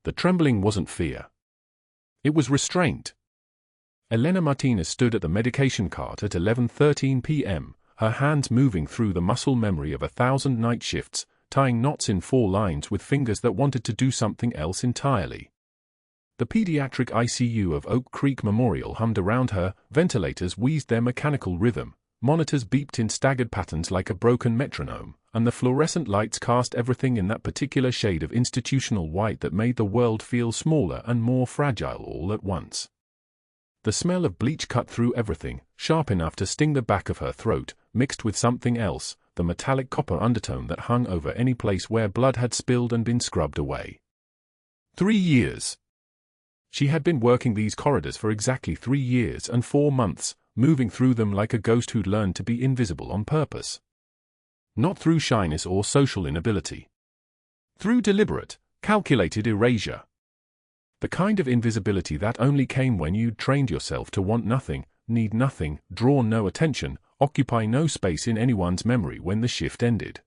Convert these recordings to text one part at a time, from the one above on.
The trembling wasn't fear. It was restraint. Elena Martinez stood at the medication cart at 11:13 p.m., her hands moving through the muscle memory of 1,000 night shifts, tying knots in 4 lines with fingers that wanted to do something else entirely. The pediatric ICU of Oak Creek Memorial hummed around her, ventilators wheezed their mechanical rhythm, monitors beeped in staggered patterns like a broken metronome, and the fluorescent lights cast everything in that particular shade of institutional white that made the world feel smaller and more fragile all at once. The smell of bleach cut through everything, sharp enough to sting the back of her throat, mixed with something else, the metallic copper undertone that hung over any place where blood had spilled and been scrubbed away. 3 years. She had been working these corridors for exactly 3 years and 4 months, moving through them like a ghost who'd learned to be invisible on purpose. Not through shyness or social inability. Through deliberate, calculated erasure. The kind of invisibility that only came when you'd trained yourself to want nothing, need nothing, draw no attention, occupy no space in anyone's memory when the shift ended.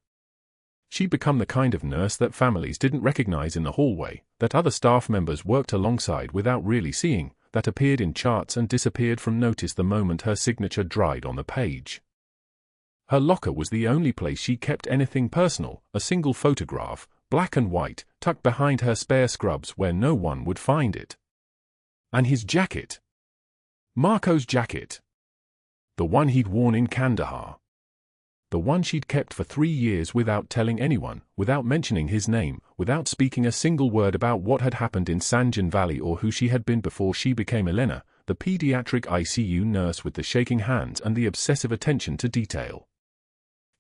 She'd become the kind of nurse that families didn't recognize in the hallway, that other staff members worked alongside without really seeing, that appeared in charts and disappeared from notice the moment her signature dried on the page. Her locker was the only place she kept anything personal, a single photograph, black and white, tucked behind her spare scrubs where no one would find it. And his jacket. Marco's jacket. The one he'd worn in Kandahar. The one she'd kept for 3 years without telling anyone, without mentioning his name, without speaking a single word about what had happened in Sanjan Valley or who she had been before she became Elena, the pediatric ICU nurse with the shaking hands and the obsessive attention to detail.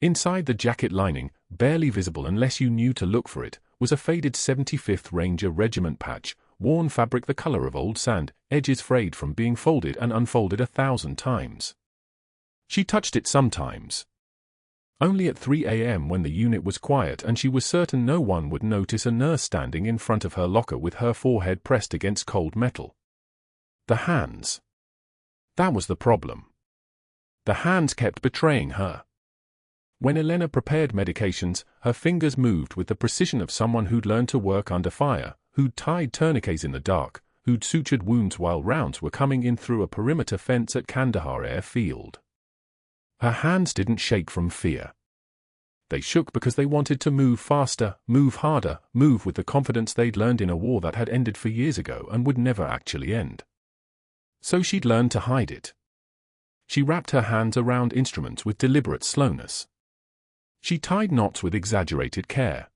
Inside the jacket lining, barely visible unless you knew to look for it, was a faded 75th Ranger Regiment patch, worn fabric the color of old sand, edges frayed from being folded and unfolded 1,000 times. She touched it sometimes. Only at 3 a.m. when the unit was quiet and she was certain no one would notice a nurse standing in front of her locker with her forehead pressed against cold metal. The hands. That was the problem. The hands kept betraying her. When Elena prepared medications, her fingers moved with the precision of someone who'd learned to work under fire, who'd tied tourniquets in the dark, who'd sutured wounds while rounds were coming in through a perimeter fence at Kandahar Airfield. Her hands didn't shake from fear. They shook because they wanted to move faster, move harder, move with the confidence they'd learned in a war that had ended for years ago and would never actually end. So she'd learned to hide it. She wrapped her hands around instruments with deliberate slowness. She tied knots with exaggerated care.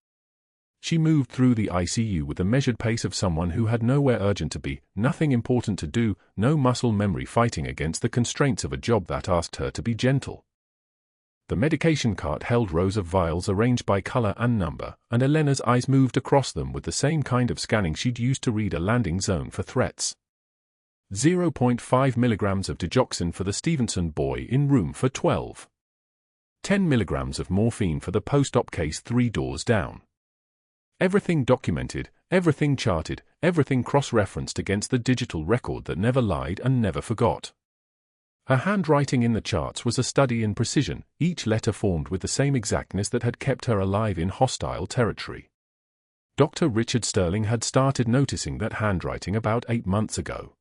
She moved through the ICU with the measured pace of someone who had nowhere urgent to be, nothing important to do, no muscle memory fighting against the constraints of a job that asked her to be gentle. The medication cart held rows of vials arranged by color and number, and Elena's eyes moved across them with the same kind of scanning she'd used to read a landing zone for threats. 0.5 milligrams of digoxin for the Stevenson boy in room for 12. 10 milligrams of morphine for the post-op case 3 doors down. Everything documented, everything charted, everything cross-referenced against the digital record that never lied and never forgot. Her handwriting in the charts was a study in precision, each letter formed with the same exactness that had kept her alive in hostile territory. Dr. Richard Sterling had started noticing that handwriting about 8 months ago.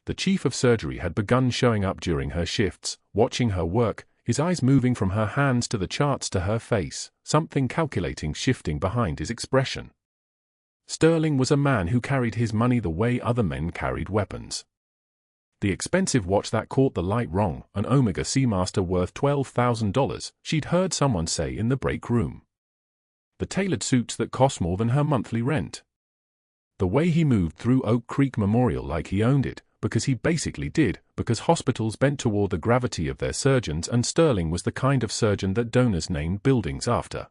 The chief of surgery had begun showing up during her shifts, watching her work, his eyes moving from her hands to the charts to her face, something calculating shifting behind his expression. Sterling was a man who carried his money the way other men carried weapons. The expensive watch that caught the light wrong, an Omega Seamaster worth $12,000, she'd heard someone say in the break room. The tailored suits that cost more than her monthly rent. The way he moved through Oak Creek Memorial like he owned it, because he basically did, because hospitals bent toward the gravity of their surgeons and Sterling was the kind of surgeon that donors named buildings after.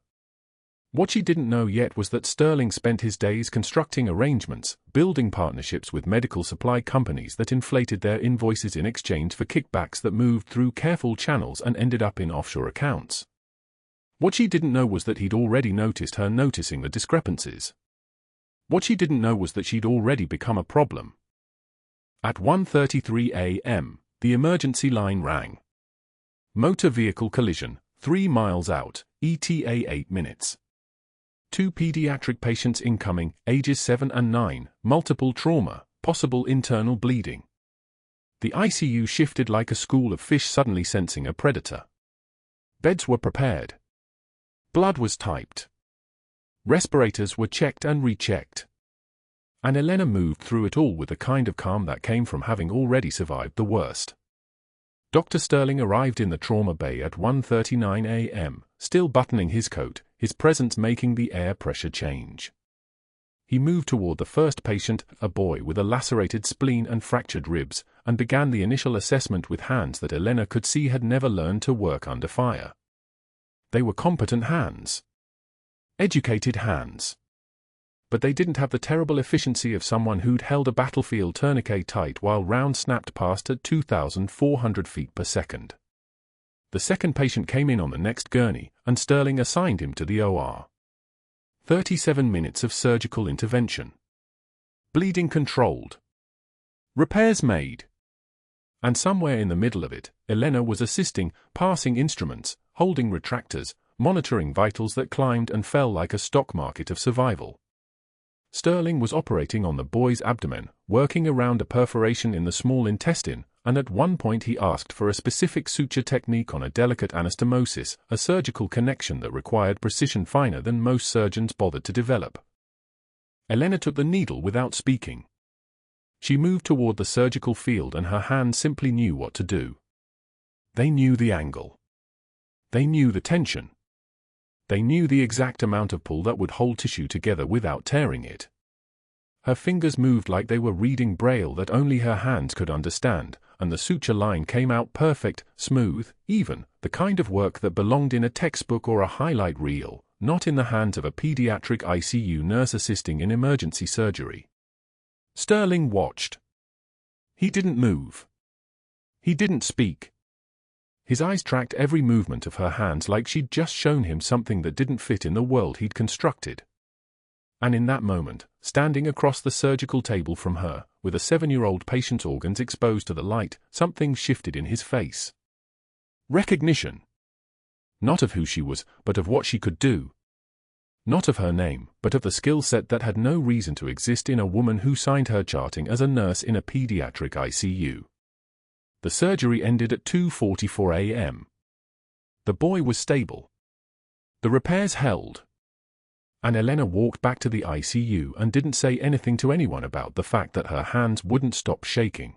What she didn't know yet was that Sterling spent his days constructing arrangements, building partnerships with medical supply companies that inflated their invoices in exchange for kickbacks that moved through careful channels and ended up in offshore accounts. What she didn't know was that he'd already noticed her noticing the discrepancies. What she didn't know was that she'd already become a problem. At 1:33 a.m., the emergency line rang. Motor vehicle collision, 3 miles out, ETA 8 minutes. 2 pediatric patients incoming, ages 7 and 9, multiple trauma, possible internal bleeding. The ICU shifted like a school of fish suddenly sensing a predator. Beds were prepared. Blood was typed. Respirators were checked and rechecked. And Elena moved through it all with the kind of calm that came from having already survived the worst. Dr. Sterling arrived in the trauma bay at 1:39 a.m., still buttoning his coat, his presence making the air pressure change. He moved toward the first patient, a boy with a lacerated spleen and fractured ribs, and began the initial assessment with hands that Elena could see had never learned to work under fire. They were competent hands. Educated hands. But they didn't have the terrible efficiency of someone who'd held a battlefield tourniquet tight while rounds snapped past at 2,400 feet per second. The second patient came in on the next gurney, and Sterling assigned him to the OR. 37 minutes of surgical intervention. Bleeding controlled. Repairs made. And somewhere in the middle of it, Elena was assisting, passing instruments, holding retractors, monitoring vitals that climbed and fell like a stock market of survival. Sterling was operating on the boy's abdomen, working around a perforation in the small intestine, and at one point he asked for a specific suture technique on a delicate anastomosis, a surgical connection that required precision finer than most surgeons bothered to develop. Elena took the needle without speaking. She moved toward the surgical field and her hands simply knew what to do. They knew the angle. They knew the tension. They knew the exact amount of pull that would hold tissue together without tearing it. Her fingers moved like they were reading braille that only her hands could understand, and the suture line came out perfect, smooth, even, the kind of work that belonged in a textbook or a highlight reel, not in the hands of a pediatric ICU nurse assisting in emergency surgery. Sterling watched. He didn't move. He didn't speak. His eyes tracked every movement of her hands like she'd just shown him something that didn't fit in the world he'd constructed. And in that moment, standing across the surgical table from her, with a 7-year-old patient's organs exposed to the light, something shifted in his face. Recognition. Not of who she was, but of what she could do. Not of her name, but of the skill set that had no reason to exist in a woman who signed her charting as a nurse in a pediatric ICU. The surgery ended at 2:44 a.m. The boy was stable. The repairs held. And Elena walked back to the ICU and didn't say anything to anyone about the fact that her hands wouldn't stop shaking.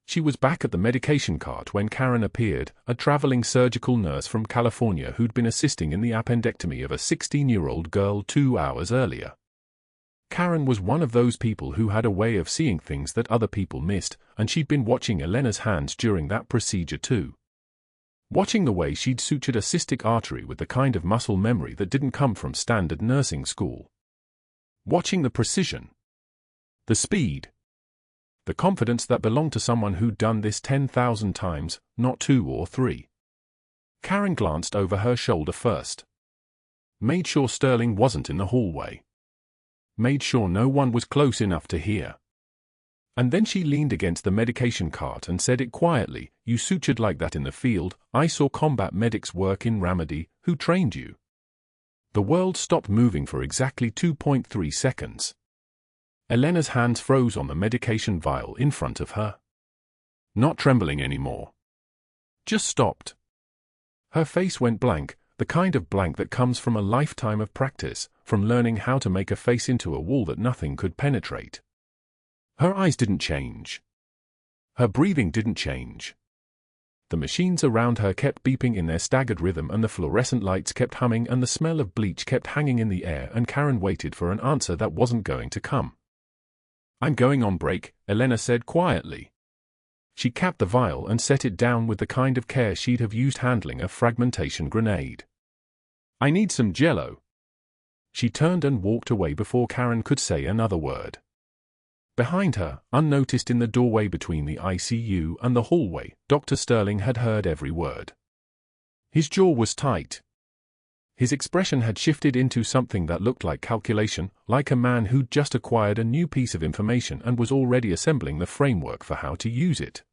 She was back at the medication cart when Karen appeared, a traveling surgical nurse from California who'd been assisting in the appendectomy of a 16-year-old girl 2 hours earlier. Karen was one of those people who had a way of seeing things that other people missed, and she'd been watching Elena's hands during that procedure too. Watching the way she'd sutured a cystic artery with the kind of muscle memory that didn't come from standard nursing school. Watching the precision. The speed. The confidence that belonged to someone who'd done this 10,000 times, not 2 or 3. Karen glanced over her shoulder first. Made sure Sterling wasn't in the hallway. Made sure no one was close enough to hear. And then she leaned against the medication cart and said it quietly, "You sutured like that in the field. I saw combat medics work in Ramadi. Who trained you?" The world stopped moving for exactly 2.3 seconds. Elena's hands froze on the medication vial in front of her. Not trembling anymore. Just stopped. Her face went blank, the kind of blank that comes from a lifetime of practice, from learning how to make a face into a wall that nothing could penetrate. Her eyes didn't change. Her breathing didn't change. The machines around her kept beeping in their staggered rhythm and the fluorescent lights kept humming and the smell of bleach kept hanging in the air and Karen waited for an answer that wasn't going to come. "I'm going on break," Elena said quietly. She capped the vial and set it down with the kind of care she'd have used handling a fragmentation grenade. "I need some jello." She turned and walked away before Karen could say another word. Behind her, unnoticed in the doorway between the ICU and the hallway, Dr. Sterling had heard every word. His jaw was tight. His expression had shifted into something that looked like calculation, like a man who'd just acquired a new piece of information and was already assembling the framework for how to use it.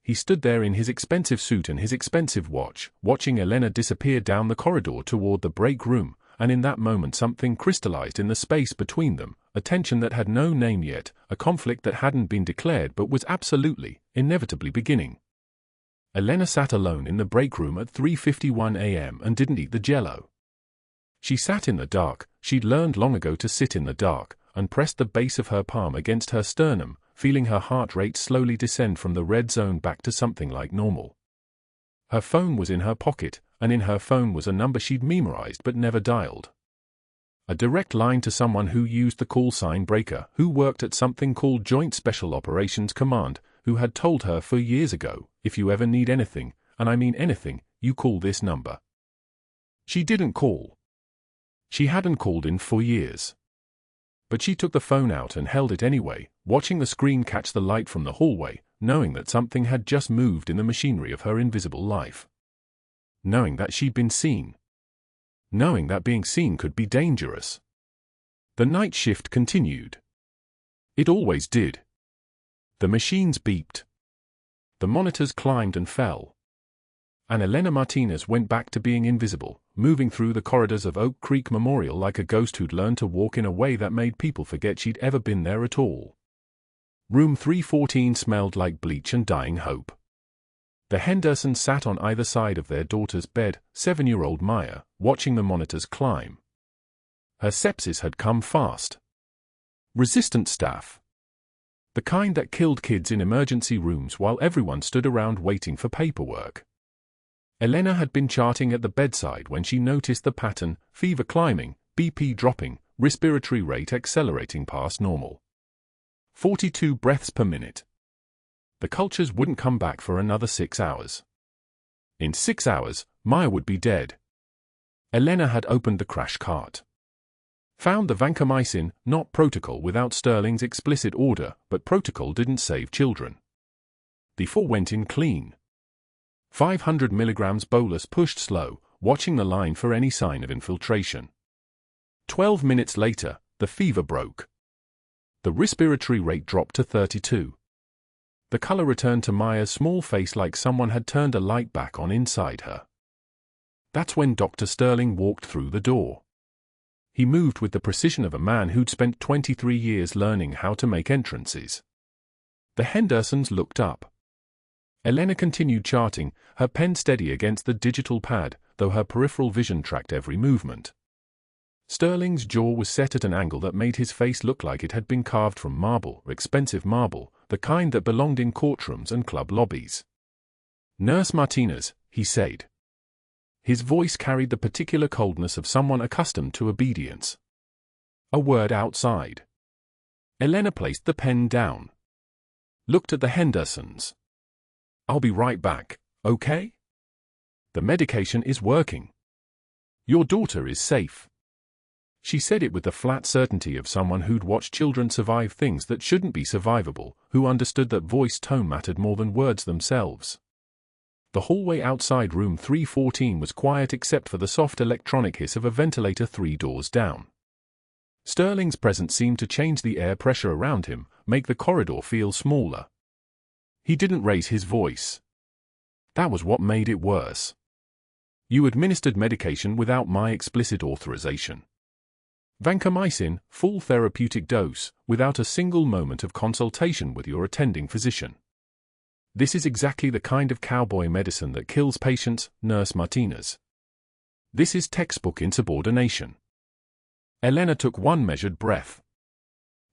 He stood there in his expensive suit and his expensive watch, watching Elena disappear down the corridor toward the break room, and in that moment something crystallized in the space between them, a tension that had no name yet, a conflict that hadn't been declared but was absolutely, inevitably beginning. Elena sat alone in the break room at 3:51 a.m. and didn't eat the jello. She sat in the dark. She'd learned long ago to sit in the dark, and pressed the base of her palm against her sternum, feeling her heart rate slowly descend from the red zone back to something like normal. Her phone was in her pocket, and in her phone was a number she'd memorized but never dialed. A direct line to someone who used the call sign breaker, who worked at something called Joint Special Operations Command, who had told her for years ago, if you ever need anything, and I mean anything, you call this number. She didn't call. She hadn't called in for years. But she took the phone out and held it anyway, watching the screen catch the light from the hallway, knowing that something had just moved in the machinery of her invisible life. Knowing that she'd been seen. Knowing that being seen could be dangerous. The night shift continued. It always did. The machines beeped. The monitors climbed and fell. And Elena Martinez went back to being invisible, moving through the corridors of Oak Creek Memorial like a ghost who'd learned to walk in a way that made people forget she'd ever been there at all. Room 314 smelled like bleach and dying hope. The Hendersons sat on either side of their daughter's bed, 7-year-old Maya, watching the monitors climb. Her sepsis had come fast. Resistant staph. The kind that killed kids in emergency rooms while everyone stood around waiting for paperwork. Elena had been charting at the bedside when she noticed the pattern: fever climbing, BP dropping, respiratory rate accelerating past normal. 42 breaths per minute. The cultures wouldn't come back for another 6 hours. In 6 hours, Maya would be dead. Elena had opened the crash cart. Found the vancomycin, not protocol without Sterling's explicit order, but protocol didn't save children. The 4 went in clean. 500 milligrams bolus pushed slow, watching the line for any sign of infiltration. 12 minutes later, the fever broke. The respiratory rate dropped to 32. The color returned to Maya's small face like someone had turned a light back on inside her. That's when Dr. Sterling walked through the door. He moved with the precision of a man who'd spent 23 years learning how to make entrances. The Hendersons looked up. Elena continued charting, her pen steady against the digital pad, though her peripheral vision tracked every movement. Sterling's jaw was set at an angle that made his face look like it had been carved from marble, expensive marble, the kind that belonged in courtrooms and club lobbies. "Nurse Martinez," he said. His voice carried the particular coldness of someone accustomed to obedience. A word outside. Elena placed the pen down. Looked at the Hendersons. "I'll be right back, okay? The medication is working. Your daughter is safe." She said it with the flat certainty of someone who'd watched children survive things that shouldn't be survivable, who understood that voice tone mattered more than words themselves. The hallway outside room 314 was quiet except for the soft electronic hiss of a ventilator 3 doors down. Sterling's presence seemed to change the air pressure around him, make the corridor feel smaller. He didn't raise his voice. That was what made it worse. "You administered medication without my explicit authorization. Vancomycin, full therapeutic dose, without a single moment of consultation with your attending physician. This is exactly the kind of cowboy medicine that kills patients, Nurse Martinez. This is textbook insubordination." Elena took one measured breath.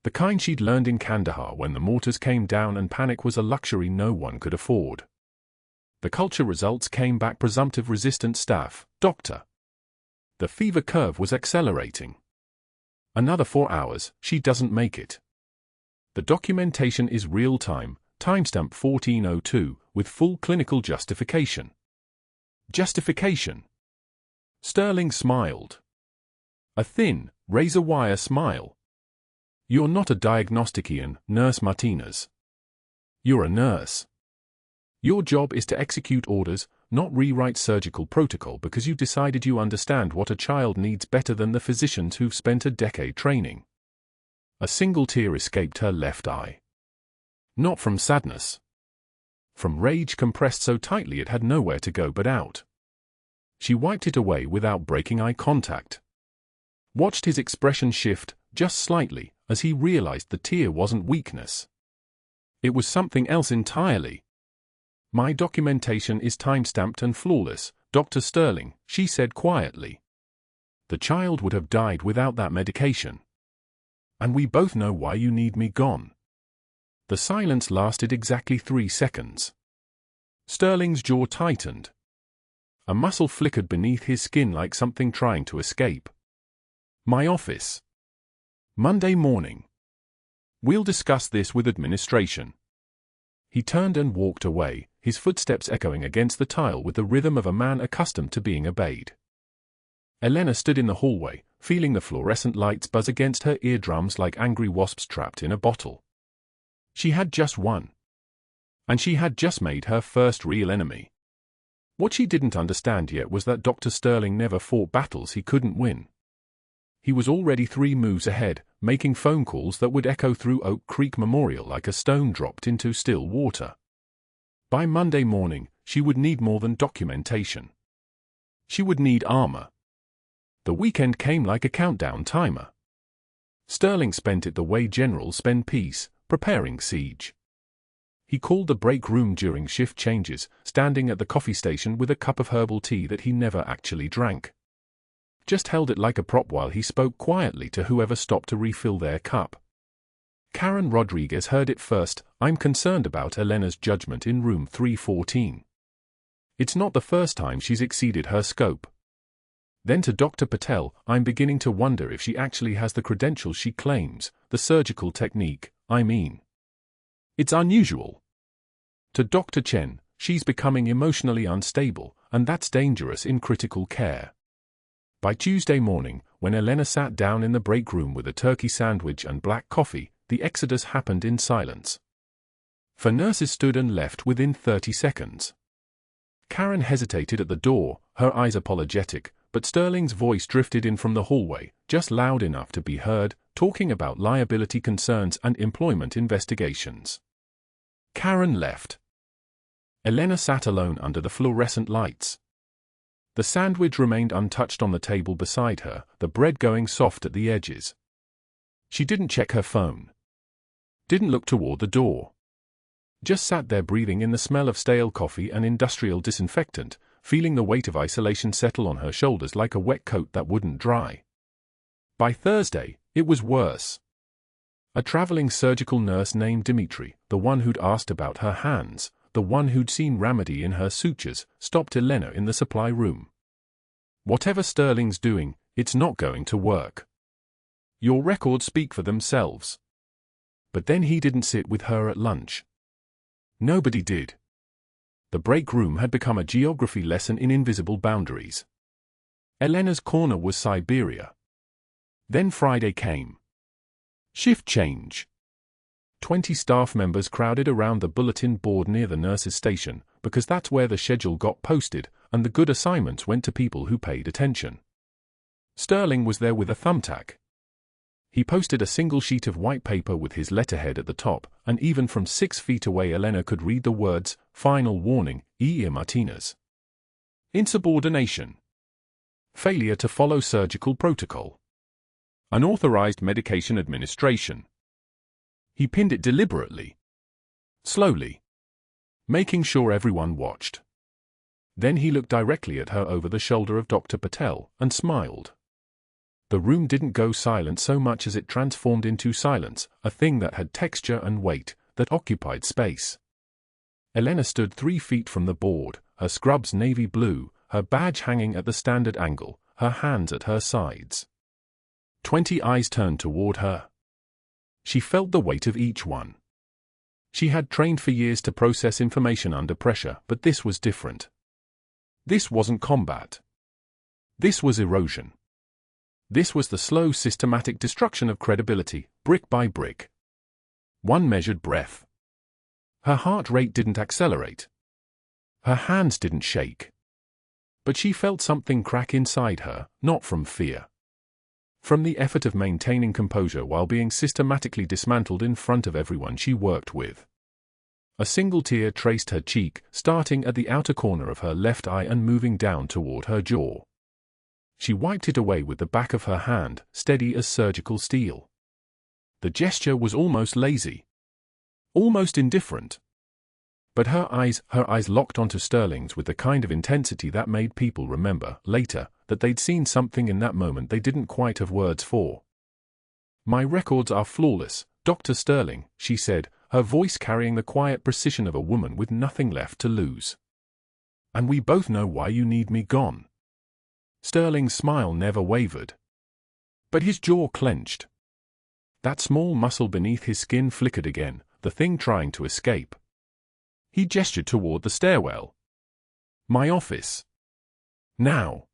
The kind she'd learned in Kandahar when the mortars came down and panic was a luxury no one could afford. The culture results came back: presumptive resistant staph, doctor. The fever curve was accelerating. Another 4 hours, she doesn't make it. The documentation is real-time, timestamp 1402, with full clinical justification. Justification. Sterling smiled. A thin, razor-wire smile. "You're not a diagnostician, Nurse Martinez. You're a nurse. Your job is to execute orders, not rewrite surgical protocol because you decided you understand what a child needs better than the physicians who've spent a decade training." A single tear escaped her left eye. Not from sadness. From rage compressed so tightly it had nowhere to go but out. She wiped it away without breaking eye contact. watched his expression shift, just slightly, as he realized the tear wasn't weakness. It was something else entirely. "My documentation is time-stamped and flawless, Dr. Sterling," she said quietly. "The child would have died without that medication. And we both know why you need me gone." The silence lasted exactly 3 seconds. Sterling's jaw tightened. A muscle flickered beneath his skin like something trying to escape. "My office. Monday morning. We'll discuss this with administration." He turned and walked away, his footsteps echoing against the tile with the rhythm of a man accustomed to being obeyed. Elena stood in the hallway, feeling the fluorescent lights buzz against her eardrums like angry wasps trapped in a bottle. She had just won. And she had just made her first real enemy. What she didn't understand yet was that Dr. Sterling never fought battles he couldn't win. He was already 3 moves ahead, making phone calls that would echo through Oak Creek Memorial like a stone dropped into still water. By Monday morning, she would need more than documentation. She would need armor. The weekend came like a countdown timer. Sterling spent it the way generals spend peace, preparing siege. He called the break room during shift changes, standing at the coffee station with a cup of herbal tea that he never actually drank. Just held it like a prop while he spoke quietly to whoever stopped to refill their cup. Karen Rodriguez heard it first. "I'm concerned about Elena's judgment in room 314. It's not the first time she's exceeded her scope." Then to Dr. Patel, "I'm beginning to wonder if she actually has the credentials she claims, the surgical technique, I mean. It's unusual." To Dr. Chen, "She's becoming emotionally unstable, and that's dangerous in critical care." By Tuesday morning, when Elena sat down in the break room with a turkey sandwich and black coffee, the exodus happened in silence. For nurses stood and left within 30 seconds. Karen hesitated at the door, her eyes apologetic, but Sterling's voice drifted in from the hallway, just loud enough to be heard, talking about liability concerns and employment investigations. Karen left. Elena sat alone under the fluorescent lights. The sandwich remained untouched on the table beside her, the bread going soft at the edges. She didn't check her phone. Didn't look toward the door. Just sat there breathing in the smell of stale coffee and industrial disinfectant, feeling the weight of isolation settle on her shoulders like a wet coat that wouldn't dry. By Thursday, it was worse. A traveling surgical nurse named Dimitri, the one who'd asked about her hands, the one who'd seen remedy in her sutures, stopped Elena in the supply room. "Whatever Sterling's doing, it's not going to work. Your records speak for themselves." But then he didn't sit with her at lunch. Nobody did. The break room had become a geography lesson in invisible boundaries. Elena's corner was Siberia. Then Friday came. Shift change. 20 staff members crowded around the bulletin board near the nurses' station, because that's where the schedule got posted, and the good assignments went to people who paid attention. Sterling was there with a thumbtack. He posted a single sheet of white paper with his letterhead at the top, and even from 6 feet away Elena could read the words, "Final warning, Elena Martinez. Insubordination. Failure to follow surgical protocol. Unauthorized medication administration." He pinned it deliberately. Slowly. Making sure everyone watched. Then he looked directly at her over the shoulder of Dr. Patel, and smiled. The room didn't go silent so much as it transformed into silence, a thing that had texture and weight, that occupied space. Elena stood 3 feet from the board, her scrubs navy blue, her badge hanging at the standard angle, her hands at her sides. 20 eyes turned toward her. She felt the weight of each one. She had trained for years to process information under pressure, but this was different. This wasn't combat. This was erosion. This was the slow, systematic destruction of credibility, brick by brick. One measured breath. Her heart rate didn't accelerate. Her hands didn't shake. But she felt something crack inside her, not from fear. From the effort of maintaining composure while being systematically dismantled in front of everyone she worked with. A single tear traced her cheek, starting at the outer corner of her left eye and moving down toward her jaw. She wiped it away with the back of her hand, steady as surgical steel. The gesture was almost lazy. Almost indifferent. But her eyes locked onto Sterling's with the kind of intensity that made people remember, later, that they'd seen something in that moment they didn't quite have words for. "My records are flawless, Dr. Sterling," she said, her voice carrying the quiet precision of a woman with nothing left to lose. "And we both know why you need me gone." Sterling's smile never wavered. But his jaw clenched. That small muscle beneath his skin flickered again, the thing trying to escape. He gestured toward the stairwell. "My office. Now."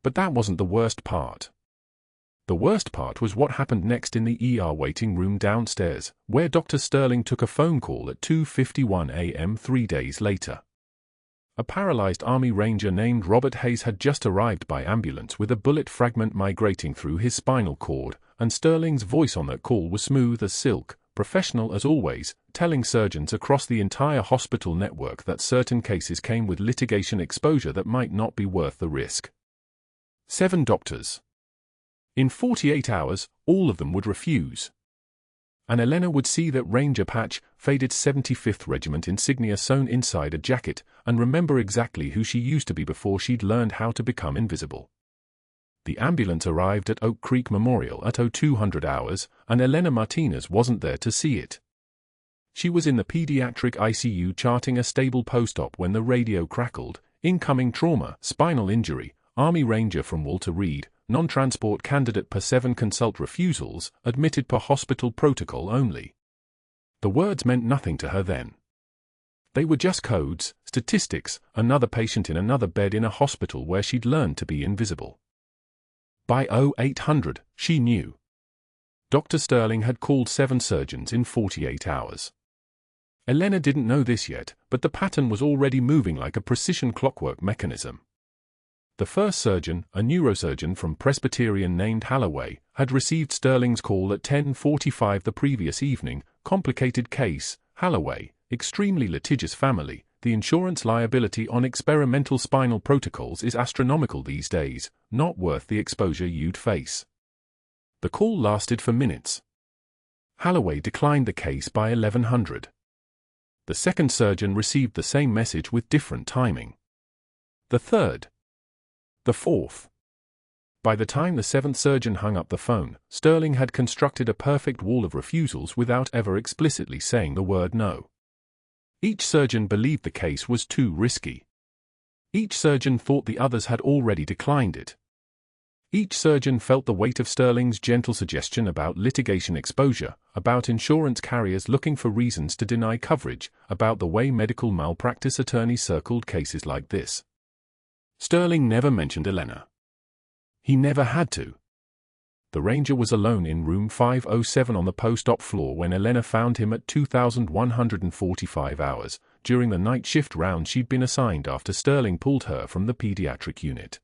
But that wasn't the worst part. The worst part was what happened next in the ER waiting room downstairs, where Dr. Sterling took a phone call at 2:51 a.m. 3 days later. A paralyzed Army Ranger named Robert Hayes had just arrived by ambulance with a bullet fragment migrating through his spinal cord, and Sterling's voice on that call was smooth as silk, professional as always, telling surgeons across the entire hospital network that certain cases came with litigation exposure that might not be worth the risk. 7 doctors. In 48 hours, all of them would refuse. And Elena would see that Ranger patch, faded 75th Regiment insignia sewn inside a jacket, and remember exactly who she used to be before she'd learned how to become invisible. The ambulance arrived at Oak Creek Memorial at 0200 hours, and Elena Martinez wasn't there to see it. She was in the pediatric ICU charting a stable post-op when the radio crackled. "Incoming trauma, spinal injury, Army Ranger from Walter Reed, non-transport candidate per 7 consult refusals, admitted per hospital protocol only." The words meant nothing to her then. They were just codes, statistics, another patient in another bed in a hospital where she'd learned to be invisible. By 0800, she knew. Dr. Sterling had called 7 surgeons in 48 hours. Elena didn't know this yet, but the pattern was already moving like a precision clockwork mechanism. The first surgeon, a neurosurgeon from Presbyterian named Holloway, had received Sterling's call at 10:45 the previous evening. Complicated case, Holloway, extremely litigious family. The insurance liability on experimental spinal protocols is astronomical these days, not worth the exposure you'd face. The call lasted for minutes. Holloway declined the case by 1100. The second surgeon received the same message with different timing. The third. The fourth. By the time the 7th surgeon hung up the phone, Sterling had constructed a perfect wall of refusals without ever explicitly saying the word no. Each surgeon believed the case was too risky. Each surgeon thought the others had already declined it. Each surgeon felt the weight of Sterling's gentle suggestion about litigation exposure, about insurance carriers looking for reasons to deny coverage, about the way medical malpractice attorneys circled cases like this. Sterling never mentioned Elena. He never had to. The Ranger was alone in room 507 on the post-op floor when Elena found him at 2145 hours, during the night shift round she'd been assigned after Sterling pulled her from the pediatric unit.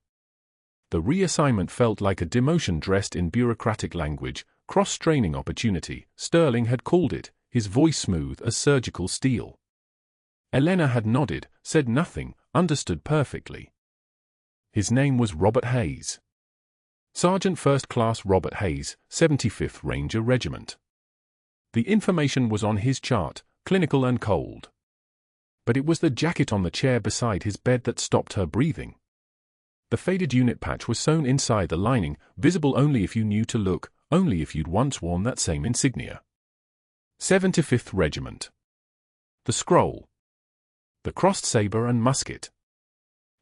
The reassignment felt like a demotion dressed in bureaucratic language, cross-training opportunity, Sterling had called it, his voice smooth as surgical steel. Elena had nodded, said nothing, understood perfectly. His name was Robert Hayes. Sergeant First Class Robert Hayes, 75th Ranger Regiment. The information was on his chart, clinical and cold. But it was the jacket on the chair beside his bed that stopped her breathing. The faded unit patch was sewn inside the lining, visible only if you knew to look, only if you'd once worn that same insignia. 75th Regiment. The scroll. The crossed saber and musket.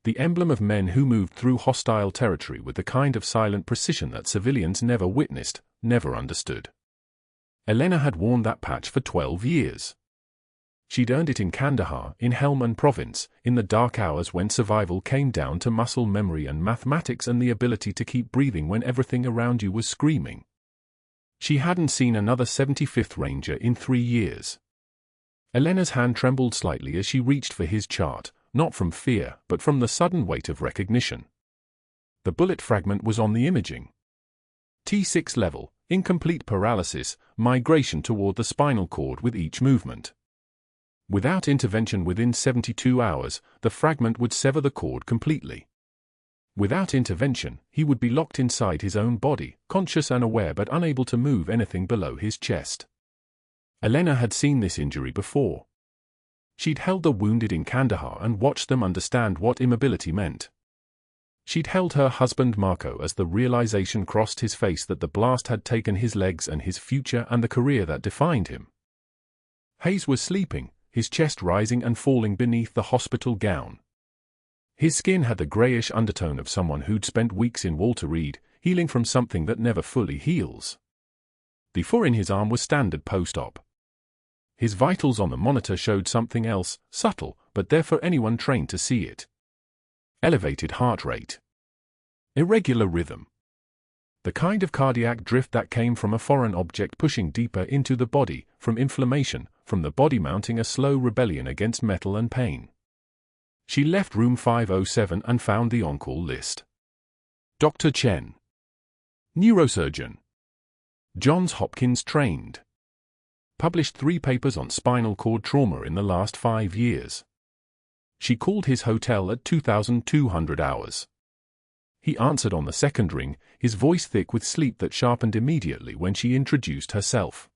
The emblem of men who moved through hostile territory with the kind of silent precision that civilians never witnessed, never understood. Elena had worn that patch for 12 years. She'd earned it in Kandahar, in Helmand Province, in the dark hours when survival came down to muscle memory and mathematics and the ability to keep breathing when everything around you was screaming. She hadn't seen another 75th Ranger in 3 years. Elena's hand trembled slightly as she reached for his chart, not from fear, but from the sudden weight of recognition. The bullet fragment was on the imaging. T6 level, incomplete paralysis, migration toward the spinal cord with each movement. Without intervention within 72 hours, the fragment would sever the cord completely. Without intervention, he would be locked inside his own body, conscious and aware but unable to move anything below his chest. Elena had seen this injury before. She'd held the wounded in Kandahar and watched them understand what immobility meant. She'd held her husband Marco as the realization crossed his face that the blast had taken his legs and his future and the career that defined him. Hayes was sleeping, his chest rising and falling beneath the hospital gown. His skin had the grayish undertone of someone who'd spent weeks in Walter Reed, healing from something that never fully heals. The 4 in his arm was standard post-op. His vitals on the monitor showed something else, subtle, but there for anyone trained to see it. Elevated heart rate. Irregular rhythm. The kind of cardiac drift that came from a foreign object pushing deeper into the body, from inflammation, from the body mounting a slow rebellion against metal and pain. She left room 507 and found the on-call list. Dr. Chen. Neurosurgeon. Johns Hopkins trained. Published 3 papers on spinal cord trauma in the last 5 years. She called his hotel at 2,200 hours. He answered on the second ring, his voice thick with sleep that sharpened immediately when she introduced herself.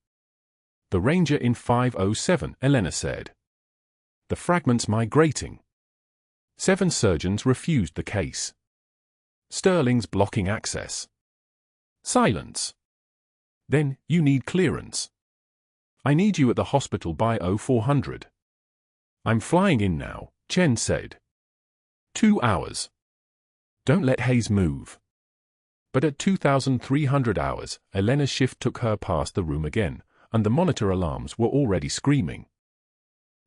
The Ranger in 507, Elena said. The fragments migrating. 7 surgeons refused the case. Sterling's blocking access. Silence. Then, you need clearance. I need you at the hospital by 0400. I'm flying in now, Chen said. 2 hours. Don't let Hayes move. But at 2,300 hours, Elena's shift took her past the room again, and the monitor alarms were already screaming.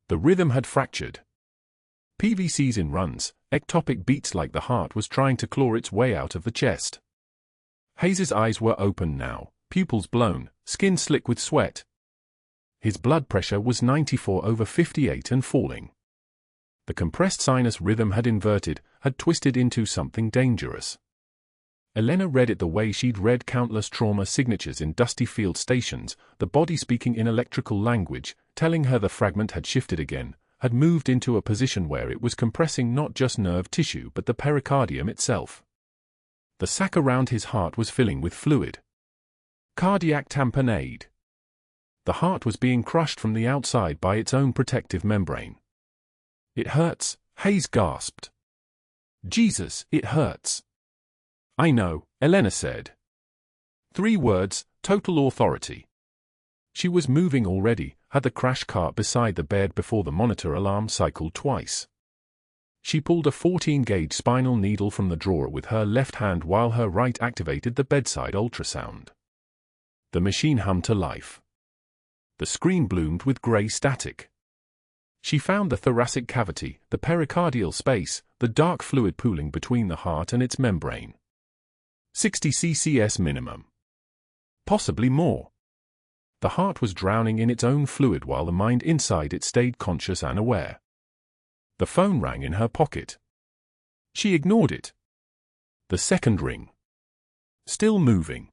The rhythm had fractured. PVCs in runs, ectopic beats like the heart was trying to claw its way out of the chest. Hayes's eyes were open now, pupils blown, skin slick with sweat. His blood pressure was 94/58 and falling. The compressed sinus rhythm had inverted, had twisted into something dangerous. Elena read it the way she'd read countless trauma signatures in dusty field stations, the body speaking in electrical language, telling her the fragment had shifted again, had moved into a position where it was compressing not just nerve tissue but the pericardium itself. The sac around his heart was filling with fluid. Cardiac tamponade. The heart was being crushed from the outside by its own protective membrane. It hurts, Hayes gasped. Jesus, it hurts. I know, Elena said. 3 words, total authority. She was moving already, had the crash cart beside the bed before the monitor alarm cycled twice. She pulled a 14-gauge spinal needle from the drawer with her left hand while her right activated the bedside ultrasound. The machine hummed to life. The screen bloomed with grey static. She found the thoracic cavity, the pericardial space, the dark fluid pooling between the heart and its membrane. 60 ccs minimum. Possibly more. The heart was drowning in its own fluid while the mind inside it stayed conscious and aware. The phone rang in her pocket. She ignored it. The second ring. Still moving.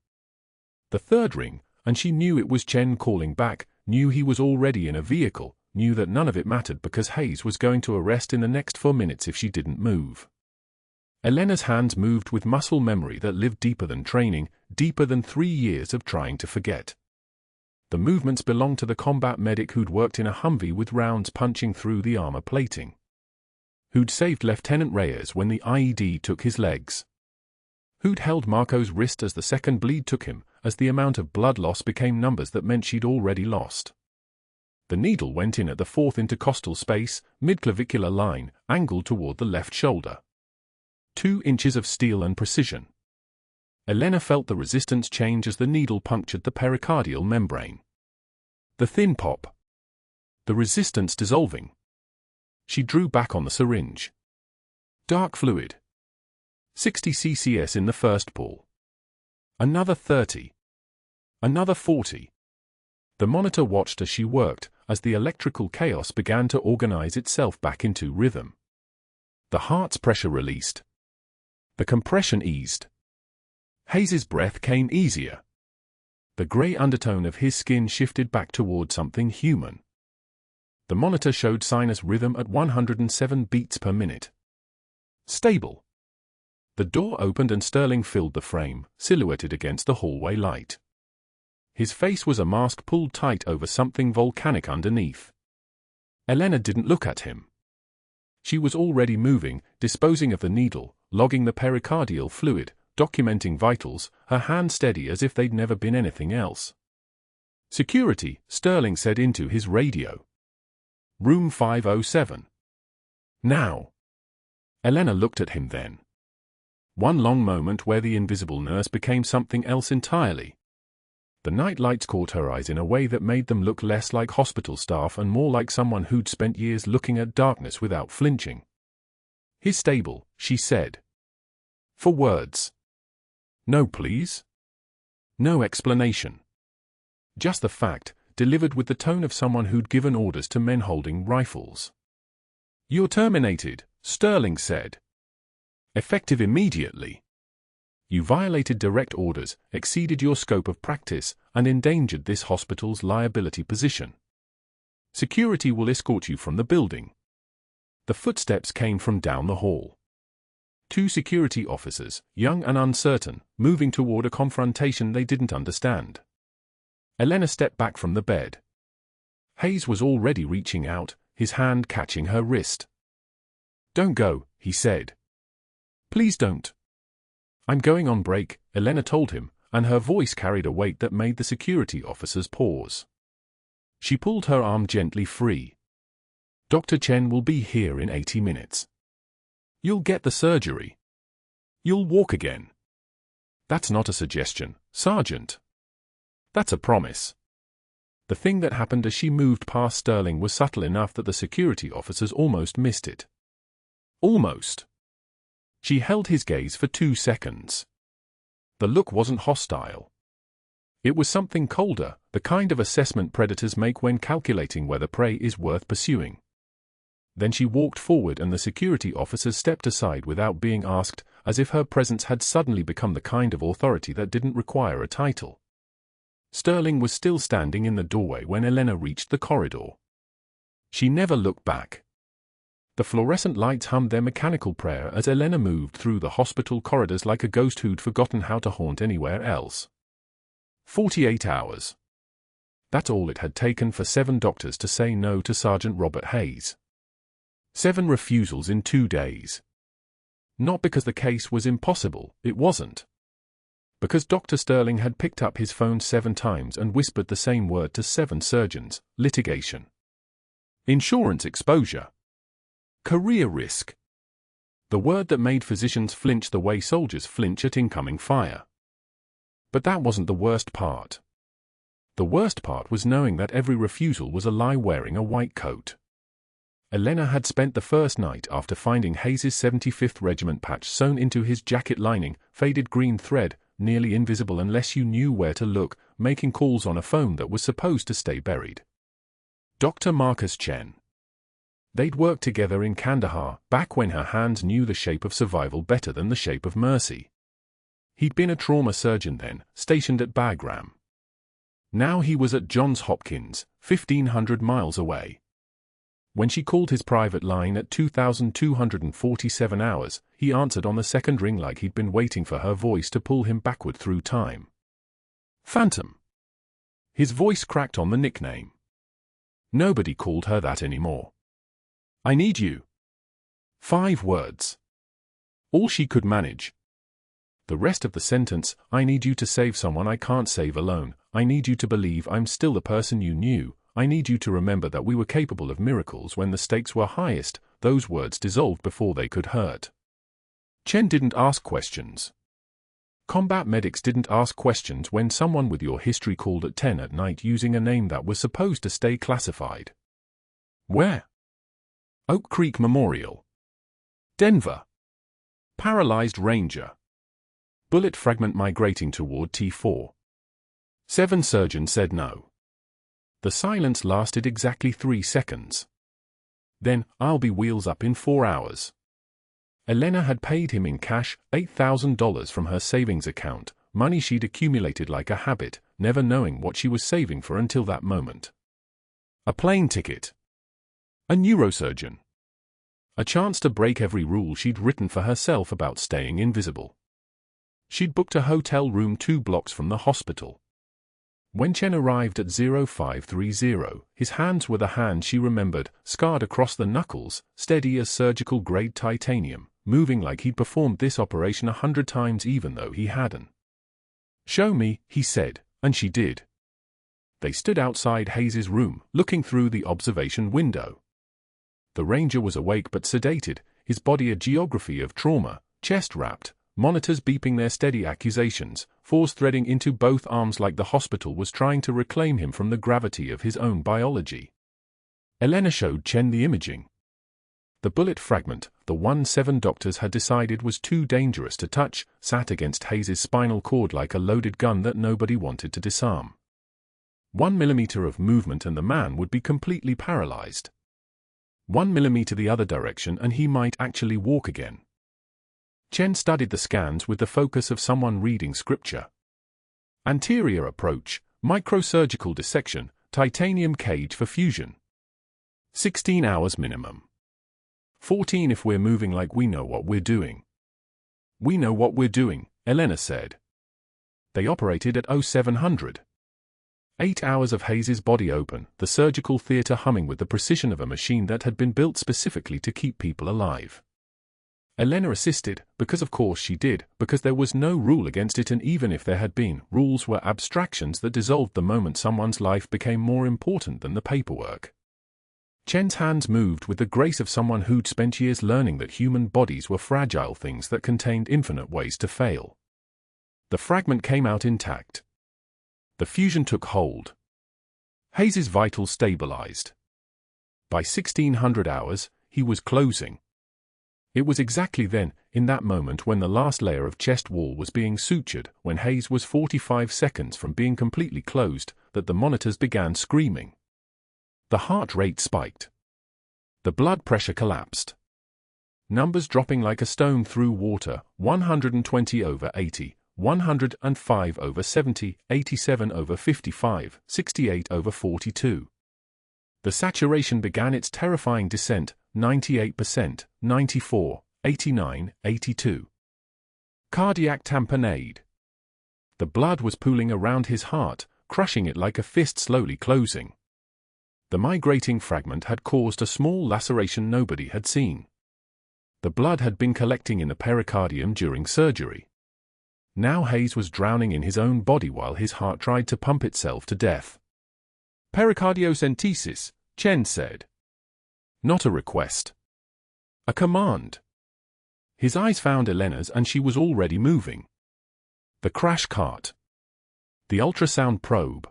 The third ring, and she knew it was Chen calling back, knew he was already in a vehicle, knew that none of it mattered because Hayes was going to arrest in the next 4 minutes if she didn't move. Elena's hands moved with muscle memory that lived deeper than training, deeper than 3 years of trying to forget. The movements belonged to the combat medic who'd worked in a Humvee with rounds punching through the armor plating. Who'd saved Lieutenant Reyes when the IED took his legs. Who'd held Marco's wrist as the second bleed took him, as the amount of blood loss became numbers that meant she'd already lost. The needle went in at the 4th intercostal space, mid-clavicular line, angled toward the left shoulder. 2 inches of steel and precision. Elena felt the resistance change as the needle punctured the pericardial membrane. The thin pop. The resistance dissolving. She drew back on the syringe. Dark fluid. 60 ccs in the first pull. Another 30. Another 40. The monitor watched as she worked, as the electrical chaos began to organize itself back into rhythm. The heart's pressure released. The compression eased. Hayes's breath came easier. The grey undertone of his skin shifted back toward something human. The monitor showed sinus rhythm at 107 beats per minute. Stable. The door opened and Sterling filled the frame, silhouetted against the hallway light. His face was a mask pulled tight over something volcanic underneath. Elena didn't look at him. She was already moving, disposing of the needle, logging the pericardial fluid, documenting vitals, her hands steady as if they'd never been anything else. "Security," Sterling said into his radio. "Room 507. Now." Elena looked at him then. One long moment where the invisible nurse became something else entirely. The night lights caught her eyes in a way that made them look less like hospital staff and more like someone who'd spent years looking at darkness without flinching. "His stable," she said. "For words." "No, please." No explanation. Just the fact, delivered with the tone of someone who'd given orders to men holding rifles. "You're terminated," Sterling said. "Effective immediately. You violated direct orders, exceeded your scope of practice, and endangered this hospital's liability position. Security will escort you from the building." The footsteps came from down the hall. Two security officers, young and uncertain, moving toward a confrontation they didn't understand. Elena stepped back from the bed. Hayes was already reaching out, his hand catching her wrist. "Don't go," he said. "Please don't." "I'm going on break," Elena told him, and her voice carried a weight that made the security officers pause. She pulled her arm gently free. "Dr. Chen will be here in 80 minutes. You'll get the surgery. You'll walk again." "That's not a suggestion, Sergeant. That's a promise." The thing that happened as she moved past Sterling was subtle enough that the security officers almost missed it. Almost. She held his gaze for 2 seconds. The look wasn't hostile. It was something colder, the kind of assessment predators make when calculating whether prey is worth pursuing. Then she walked forward and the security officers stepped aside without being asked, as if her presence had suddenly become the kind of authority that didn't require a title. Sterling was still standing in the doorway when Elena reached the corridor. She never looked back. The fluorescent lights hummed their mechanical prayer as Elena moved through the hospital corridors like a ghost who'd forgotten how to haunt anywhere else. 48 hours. That's all it had taken for 7 doctors to say no to Sergeant Robert Hayes. 7 refusals in 2 days. Not because the case was impossible, it wasn't. Because Dr. Sterling had picked up his phone 7 times and whispered the same word to 7 surgeons: litigation. Insurance exposure. Career risk. The word that made physicians flinch the way soldiers flinch at incoming fire. But that wasn't the worst part. The worst part was knowing that every refusal was a lie wearing a white coat. Elena had spent the first night after finding Hayes's 75th Regiment patch sewn into his jacket lining, faded green thread, nearly invisible unless you knew where to look, making calls on a phone that was supposed to stay buried. Dr. Marcus Chen. They'd worked together in Kandahar, back when her hands knew the shape of survival better than the shape of mercy. He'd been a trauma surgeon then, stationed at Bagram. Now he was at Johns Hopkins, 1,500 miles away. When she called his private line at 2,247 hours, he answered on the second ring like he'd been waiting for her voice to pull him backward through time. Phantom. His voice cracked on the nickname. Nobody called her that anymore. "I need you." 5 words. All she could manage. The rest of the sentence: "I need you to save someone I can't save alone. I need you to believe I'm still the person you knew. I need you to remember that we were capable of miracles when the stakes were highest." Those words dissolved before they could hurt. Chen didn't ask questions. Combat medics didn't ask questions when someone with your history called at 10 at night using a name that was supposed to stay classified. Where? Oak Creek Memorial. Denver. Paralyzed Ranger. Bullet fragment migrating toward T4. 7 surgeons said no. The silence lasted exactly 3 seconds. Then, "I'll be wheels up in 4 hours." Elena had paid him in cash, $8,000 from her savings account, money she'd accumulated like a habit, never knowing what she was saving for until that moment. A plane ticket. A neurosurgeon. A chance to break every rule she'd written for herself about staying invisible. She'd booked a hotel room 2 blocks from the hospital. When Chen arrived at 0530, his hands were the hands she remembered, scarred across the knuckles, steady as surgical-grade titanium, moving like he'd performed this operation 100 times even though he hadn't. "Show me," he said, and she did. They stood outside Hayes's room, looking through the observation window. The ranger was awake but sedated, his body a geography of trauma, chest wrapped, monitors beeping their steady accusations, force threading into both arms like the hospital was trying to reclaim him from the gravity of his own biology. Elena showed Chen the imaging. The bullet fragment, the one 7 doctors had decided was too dangerous to touch, sat against Hayes's spinal cord like a loaded gun that nobody wanted to disarm. 1 millimeter of movement and the man would be completely paralyzed. 1 millimeter the other direction and he might actually walk again. Chen studied the scans with the focus of someone reading scripture. Anterior approach, microsurgical dissection, titanium cage for fusion. 16 hours minimum. 14 if we're moving like we know what we're doing. "We know what we're doing," Elena said. They operated at 0700. 8 hours of Hayes's body open, the surgical theater humming with the precision of a machine that had been built specifically to keep people alive. Elena assisted, because of course she did, because there was no rule against it, and even if there had been, rules were abstractions that dissolved the moment someone's life became more important than the paperwork. Chen's hands moved with the grace of someone who'd spent years learning that human bodies were fragile things that contained infinite ways to fail. The fragment came out intact. The fusion took hold. Hayes's vitals stabilized. By 1600 hours, he was closing. It was exactly then, in that moment when the last layer of chest wall was being sutured, when Hayes was 45 seconds from being completely closed, that the monitors began screaming. The heart rate spiked. The blood pressure collapsed. Numbers dropping like a stone through water, 120/80, 105/70, 87/55, 68/42. The saturation began its terrifying descent, 98%, 94, 89, 82. Cardiac tamponade. The blood was pooling around his heart, crushing it like a fist slowly closing. The migrating fragment had caused a small laceration nobody had seen. The blood had been collecting in the pericardium during surgery. Now Hayes was drowning in his own body while his heart tried to pump itself to death. "Pericardiocentesis," Chen said. Not a request. A command. His eyes found Elena's and she was already moving. The crash cart. The ultrasound probe.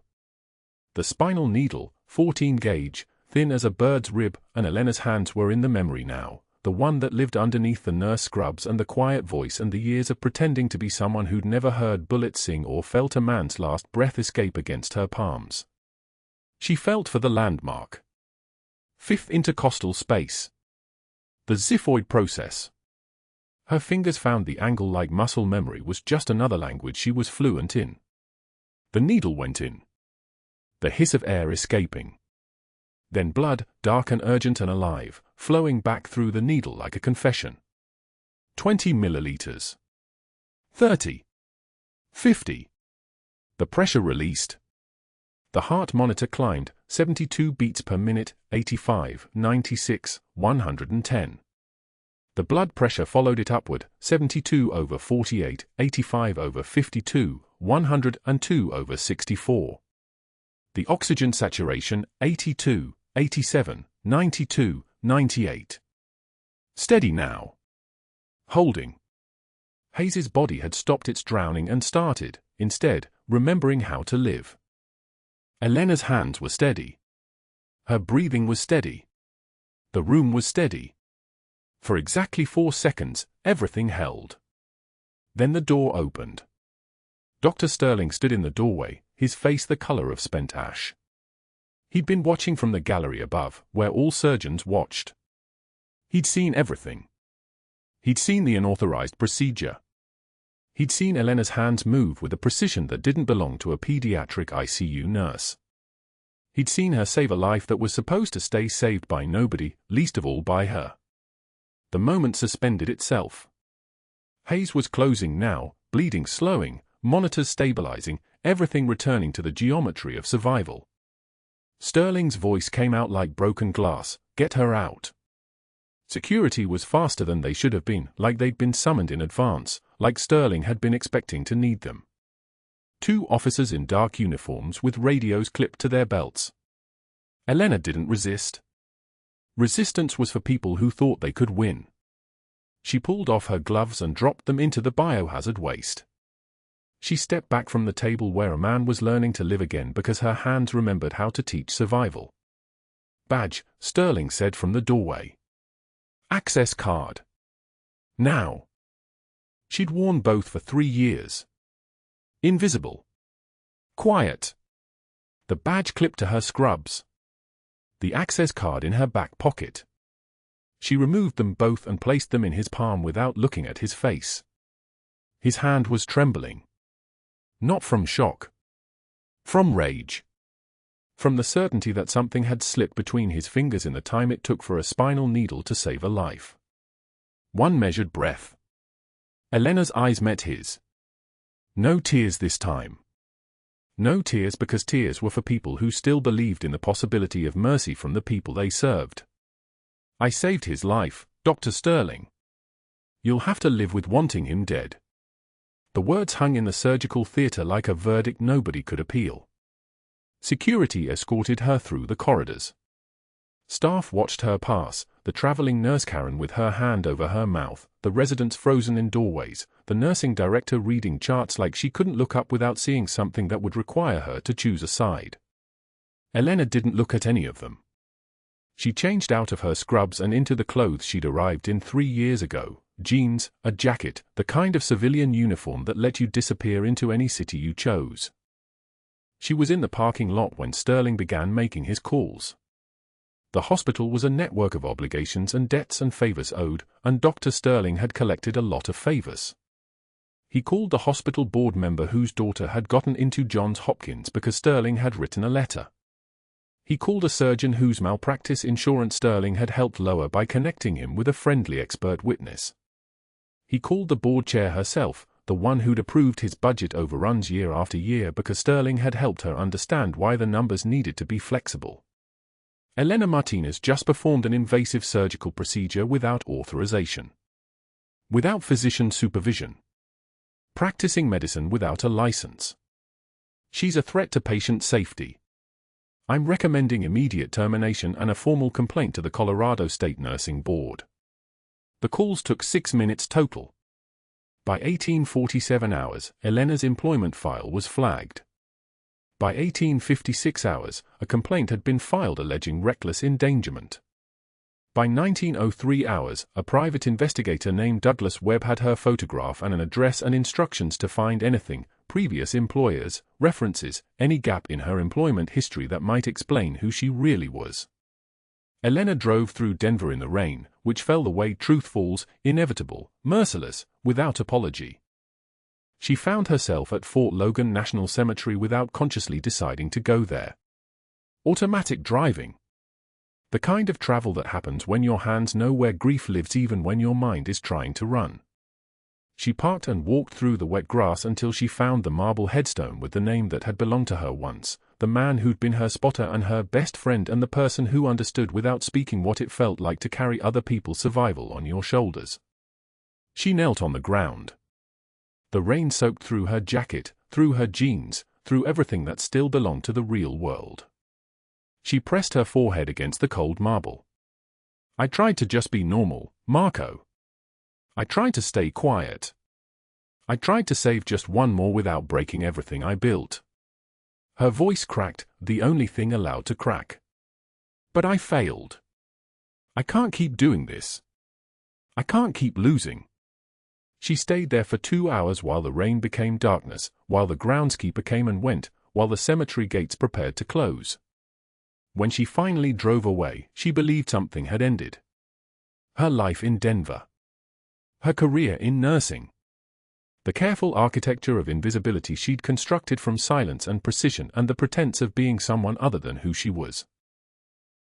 The spinal needle, 14 gauge, thin as a bird's rib, and Elena's hands were in the memory now, the one that lived underneath the nurse scrubs and the quiet voice and the years of pretending to be someone who'd never heard bullets sing or felt a man's last breath escape against her palms. She felt for the landmark. 5th intercostal space. The xiphoid process. Her fingers found the angle like muscle memory was just another language she was fluent in. The needle went in. The hiss of air escaping. Then blood, dark and urgent and alive, flowing back through the needle like a confession. 20 milliliters. 30. 50. The pressure released. The heart monitor climbed, 72 beats per minute, 85, 96, 110. The blood pressure followed it upward, 72/48, 85/52, 102/64. The oxygen saturation, 82, 87, 92, 98. Steady now. Holding. Hayes's body had stopped its drowning and started, instead, remembering how to live. Elena's hands were steady. Her breathing was steady. The room was steady. For exactly 4 seconds, everything held. Then the door opened. Dr. Sterling stood in the doorway, his face the color of spent ash. He'd been watching from the gallery above, where all surgeons watched. He'd seen everything. He'd seen the unauthorized procedure. He'd seen Elena's hands move with a precision that didn't belong to a pediatric ICU nurse. He'd seen her save a life that was supposed to stay saved by nobody, least of all by her. The moment suspended itself. Haze was closing now, bleeding slowing, monitors stabilizing, everything returning to the geometry of survival. Sterling's voice came out like broken glass, "Get her out." Security was faster than they should have been, like they'd been summoned in advance, like Sterling had been expecting to need them. 2 officers in dark uniforms with radios clipped to their belts. Elena didn't resist. Resistance was for people who thought they could win. She pulled off her gloves and dropped them into the biohazard waste. She stepped back from the table where a man was learning to live again because her hands remembered how to teach survival. "Badge," Sterling said from the doorway. "Access card. Now." She'd worn both for 3 years. Invisible. Quiet. The badge clipped to her scrubs. The access card in her back pocket. She removed them both and placed them in his palm without looking at his face. His hand was trembling. Not from shock. From rage. From the certainty that something had slipped between his fingers in the time it took for a spinal needle to save a life. One measured breath. Elena's eyes met his. No tears this time. No tears because tears were for people who still believed in the possibility of mercy from the people they served. "I saved his life, Dr. Sterling. You'll have to live with wanting him dead." The words hung in the surgical theater like a verdict nobody could appeal. Security escorted her through the corridors. Staff watched her pass, the traveling nurse Karen with her hand over her mouth, the residents frozen in doorways, the nursing director reading charts like she couldn't look up without seeing something that would require her to choose a side. Elena didn't look at any of them. She changed out of her scrubs and into the clothes she'd arrived in 3 years ago, jeans, a jacket, the kind of civilian uniform that let you disappear into any city you chose. She was in the parking lot when Sterling began making his calls. The hospital was a network of obligations and debts and favors owed, and Dr. Sterling had collected a lot of favors. He called the hospital board member whose daughter had gotten into Johns Hopkins because Sterling had written a letter. He called a surgeon whose malpractice insurance Sterling had helped lower by connecting him with a friendly expert witness. He called the board chair herself, the one who'd approved his budget overruns year after year because Sterling had helped her understand why the numbers needed to be flexible. Elena Martinez just performed an invasive surgical procedure without authorization. Without physician supervision. Practicing medicine without a license. She's a threat to patient safety. I'm recommending immediate termination and a formal complaint to the Colorado State Nursing Board. The calls took 6 minutes total. By 1847 hours, Elena's employment file was flagged. By 1856 hours, a complaint had been filed alleging reckless endangerment. By 1903 hours, a private investigator named Douglas Webb had her photograph and an address and instructions to find anything, previous employers, references, any gap in her employment history that might explain who she really was. Elena drove through Denver in the rain, which fell the way truth falls, inevitable, merciless, without apology. She found herself at Fort Logan National Cemetery without consciously deciding to go there. Automatic driving. The kind of travel that happens when your hands know where grief lives even when your mind is trying to run. She parked and walked through the wet grass until she found the marble headstone with the name that had belonged to her once, the man who'd been her spotter and her best friend and the person who understood without speaking what it felt like to carry other people's survival on your shoulders. She knelt on the ground. The rain soaked through her jacket, through her jeans, through everything that still belonged to the real world. She pressed her forehead against the cold marble. I tried to just be normal, Marco. I tried to stay quiet. I tried to save just one more without breaking everything I built. Her voice cracked, the only thing allowed to crack. But I failed. I can't keep doing this. I can't keep losing. She stayed there for 2 hours while the rain became darkness, while the groundskeeper came and went, while the cemetery gates prepared to close. When she finally drove away, she believed something had ended. Her life in Denver. Her career in nursing. The careful architecture of invisibility she'd constructed from silence and precision and the pretense of being someone other than who she was.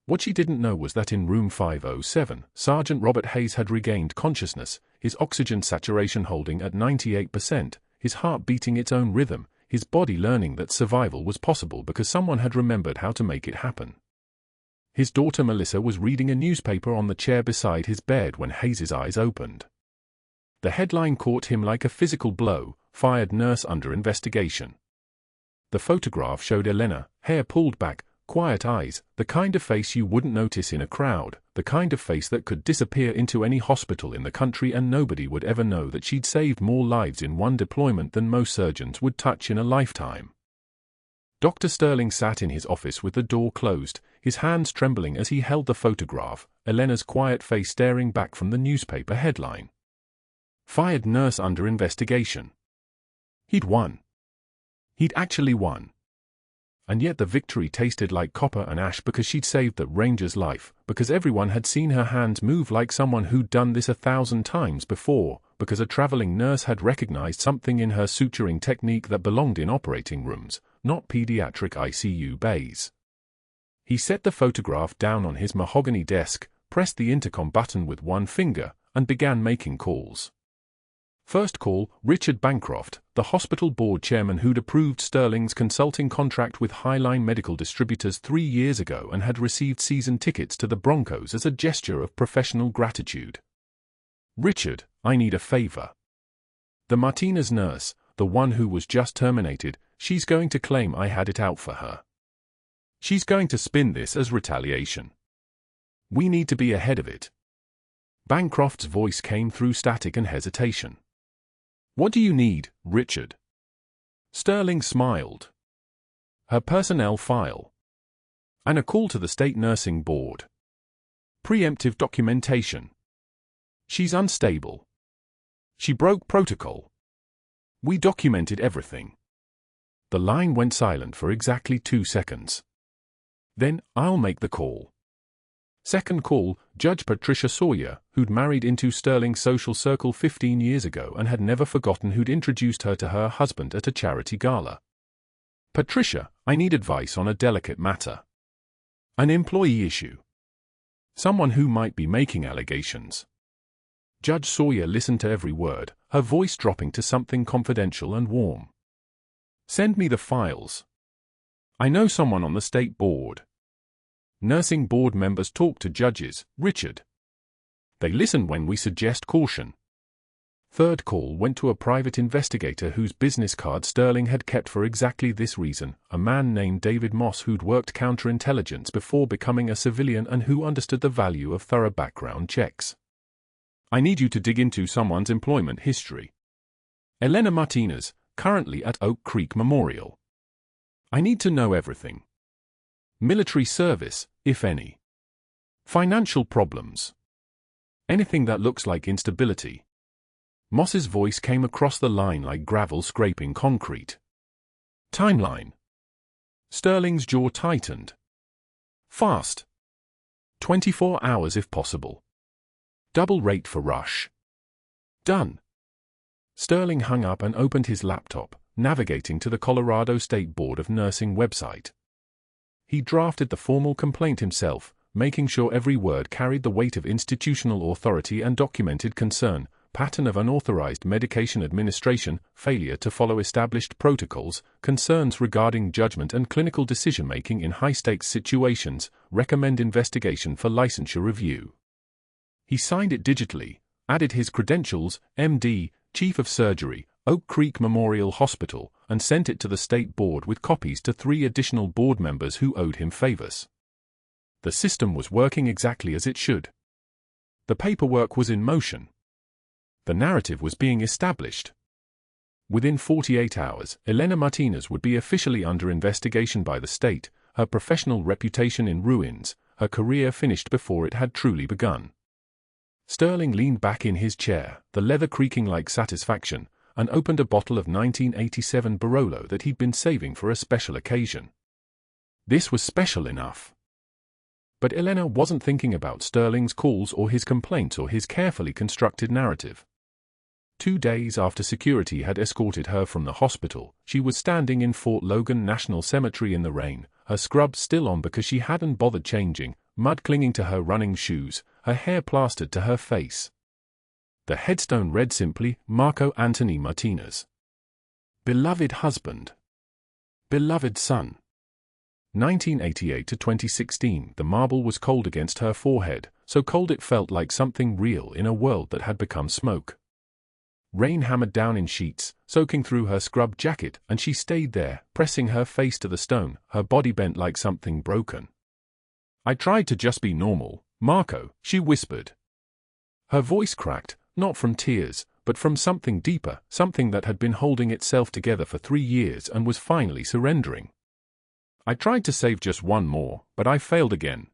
What she didn't know was that in room 507, Sergeant Robert Hayes had regained consciousness, his oxygen saturation holding at 98%, his heart beating its own rhythm, his body learning that survival was possible because someone had remembered how to make it happen. His daughter Melissa was reading a newspaper on the chair beside his bed when Hayes's eyes opened. The headline caught him like a physical blow: "Fired nurse under investigation." The photograph showed Elena, hair pulled back, quiet eyes, the kind of face you wouldn't notice in a crowd, the kind of face that could disappear into any hospital in the country and nobody would ever know that she'd saved more lives in one deployment than most surgeons would touch in a lifetime. Dr. Sterling sat in his office with the door closed, his hands trembling as he held the photograph, Elena's quiet face staring back from the newspaper headline. Fired nurse under investigation. He'd won. He'd actually won. And yet the victory tasted like copper and ash because she'd saved the ranger's life, because everyone had seen her hands move like someone who'd done this 1,000 times before, because a traveling nurse had recognized something in her suturing technique that belonged in operating rooms, not pediatric ICU bays. He set the photograph down on his mahogany desk, pressed the intercom button with one finger, and began making calls. First call, Richard Bancroft, the hospital board chairman who'd approved Sterling's consulting contract with Highline Medical Distributors 3 years ago and had received season tickets to the Broncos as a gesture of professional gratitude. Richard, I need a favor. The Martinez nurse, the one who was just terminated, she's going to claim I had it out for her. She's going to spin this as retaliation. We need to be ahead of it. Bancroft's voice came through static and hesitation. What do you need, Richard? Sterling smiled. Her personnel file. And a call to the state nursing board. Preemptive documentation. She's unstable. She broke protocol. We documented everything. The line went silent for exactly 2 seconds. Then, I'll make the call. Second call, Judge Patricia Sawyer, who'd married into Sterling's social circle 15 years ago and had never forgotten who'd introduced her to her husband at a charity gala. Patricia, I need advice on a delicate matter. An employee issue. Someone who might be making allegations. Judge Sawyer listened to every word, her voice dropping to something confidential and warm. Send me the files. I know someone on the state board. Nursing board members talk to judges, Richard. They listen when we suggest caution. Third call went to a private investigator whose business card Sterling had kept for exactly this reason, a man named David Moss who'd worked counterintelligence before becoming a civilian and who understood the value of thorough background checks. I need you to dig into someone's employment history. Elena Martinez, currently at Oak Creek Memorial. I need to know everything. Military service, if any. Financial problems. Anything that looks like instability. Moss's voice came across the line like gravel scraping concrete. Timeline. Sterling's jaw tightened. Fast. 24 hours if possible. Double rate for rush. Done. Sterling hung up and opened his laptop, navigating to the Colorado State Board of Nursing website. He drafted the formal complaint himself, making sure every word carried the weight of institutional authority and documented concern, pattern of unauthorized medication administration, failure to follow established protocols, concerns regarding judgment and clinical decision-making in high-stakes situations, recommend investigation for licensure review. He signed it digitally, added his credentials, MD, Chief of Surgery, Oak Creek Memorial Hospital, and sent it to the state board with copies to 3 additional board members who owed him favors. The system was working exactly as it should. The paperwork was in motion. The narrative was being established. Within 48 hours, Elena Martinez would be officially under investigation by the state, her professional reputation in ruins, her career finished before it had truly begun. Sterling leaned back in his chair, the leather creaking like satisfaction, and opened a bottle of 1987 Barolo that he'd been saving for a special occasion. This was special enough. But Elena wasn't thinking about Sterling's calls or his complaints or his carefully constructed narrative. 2 days after security had escorted her from the hospital, she was standing in Fort Logan National Cemetery in the rain, her scrubs still on because she hadn't bothered changing, mud clinging to her running shoes, her hair plastered to her face. The headstone read simply, Marco Anthony Martinez. Beloved husband. Beloved son. 1988 to 2016. The marble was cold against her forehead, so cold it felt like something real in a world that had become smoke. Rain hammered down in sheets, soaking through her scrub jacket, and she stayed there, pressing her face to the stone, her body bent like something broken. I tried to just be normal, Marco, she whispered. Her voice cracked, not from tears, but from something deeper, something that had been holding itself together for 3 years and was finally surrendering. I tried to save just one more, but I failed again.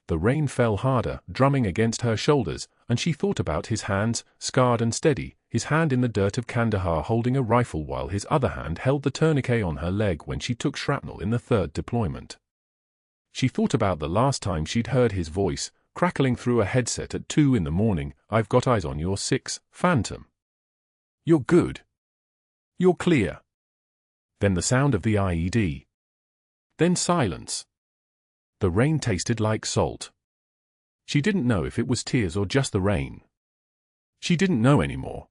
The rain fell harder, drumming against her shoulders, and she thought about his hands, scarred and steady, his hand in the dirt of Kandahar holding a rifle while his other hand held the tourniquet on her leg when she took shrapnel in the 3rd deployment. She thought about the last time she'd heard his voice, crackling through a headset at 2 in the morning, I've got eyes on your 6, Phantom. You're good. You're clear. Then the sound of the IED. Then silence. The rain tasted like salt. She didn't know if it was tears or just the rain. She didn't know anymore.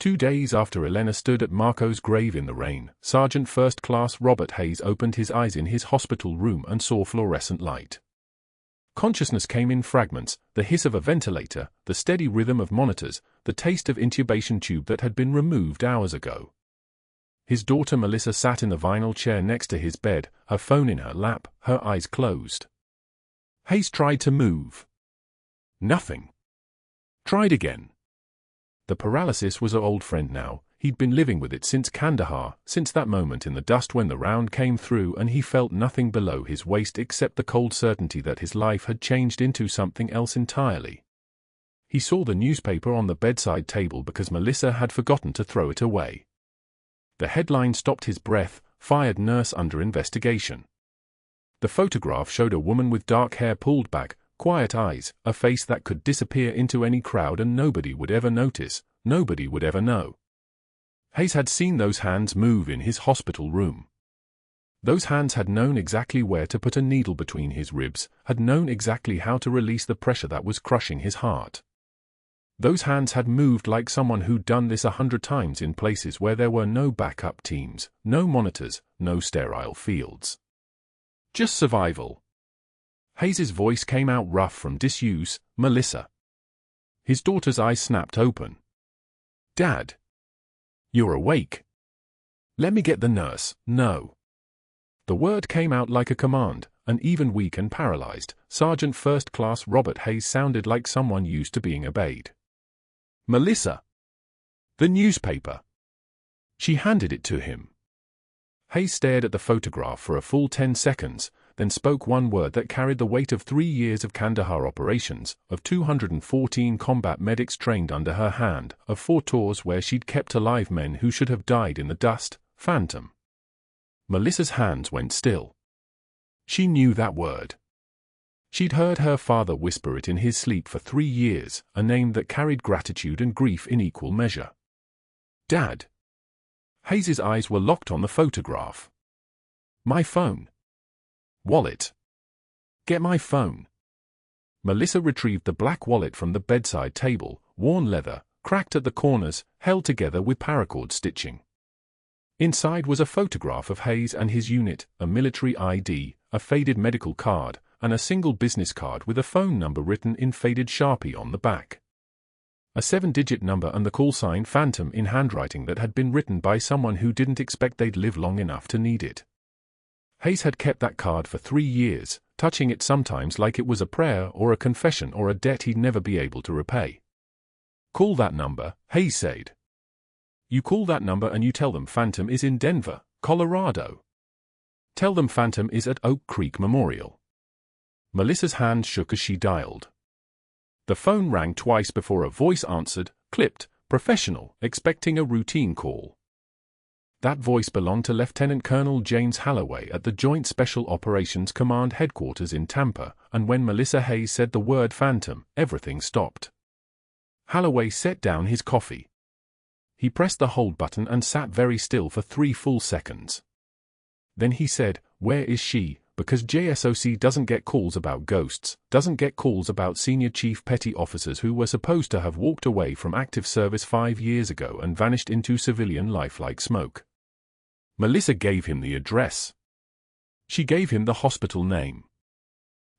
2 days after Elena stood at Marco's grave in the rain, Sergeant First Class Robert Hayes opened his eyes in his hospital room and saw fluorescent light. Consciousness came in fragments, the hiss of a ventilator, the steady rhythm of monitors, the taste of intubation tube that had been removed hours ago. His daughter Melissa sat in the vinyl chair next to his bed, her phone in her lap, her eyes closed. Hayes tried to move. Nothing. Tried again. The paralysis was an old friend now. He'd been living with it since Kandahar, since that moment in the dust when the round came through and he felt nothing below his waist except the cold certainty that his life had changed into something else entirely. He saw the newspaper on the bedside table because Melissa had forgotten to throw it away. The headline stopped his breath, fired nurse under investigation. The photograph showed a woman with dark hair pulled back, quiet eyes, a face that could disappear into any crowd and nobody would ever notice, nobody would ever know. Hayes had seen those hands move in his hospital room. Those hands had known exactly where to put a needle between his ribs, had known exactly how to release the pressure that was crushing his heart. Those hands had moved like someone who'd done this 100 times in places where there were no backup teams, no monitors, no sterile fields. Just survival. Hayes's voice came out rough from disuse, Melissa. His daughter's eyes snapped open. Dad. You're awake. Let me get the nurse, no. The word came out like a command, and even weak and paralyzed, Sergeant First Class Robert Hayes sounded like someone used to being obeyed. Melissa. The newspaper. She handed it to him. Hayes stared at the photograph for a full 10 seconds, then spoke one word that carried the weight of 3 years of Kandahar operations, of 214 combat medics trained under her hand, of 4 tours where she'd kept alive men who should have died in the dust, Phantom. Melissa's hands went still. She knew that word. She'd heard her father whisper it in his sleep for 3 years, a name that carried gratitude and grief in equal measure. Dad. Hayes's eyes were locked on the photograph. My phone. Wallet. Get my phone. Melissa retrieved the black wallet from the bedside table, worn leather, cracked at the corners, held together with paracord stitching. Inside was a photograph of Hayes and his unit, a military ID, a faded medical card, and a single business card with a phone number written in faded Sharpie on the back. A 7-digit number and the call sign Phantom in handwriting that had been written by someone who didn't expect they'd live long enough to need it. Hayes had kept that card for 3 years, touching it sometimes like it was a prayer or a confession or a debt he'd never be able to repay. Call that number, Hayes said. You call that number and you tell them Phantom is in Denver, Colorado. Tell them Phantom is at Oak Creek Memorial. Melissa's hand shook as she dialed. The phone rang twice before a voice answered, clipped, professional, expecting a routine call. That voice belonged to Lieutenant Colonel James Halloway at the Joint Special Operations Command Headquarters in Tampa, and when Melissa Hayes said the word Phantom, everything stopped. Halloway set down his coffee. He pressed the hold button and sat very still for 3 full seconds. Then he said, "Where is she, because JSOC doesn't get calls about ghosts, doesn't get calls about senior chief petty officers who were supposed to have walked away from active service 5 years ago and vanished into civilian life like smoke. Melissa gave him the address. She gave him the hospital name.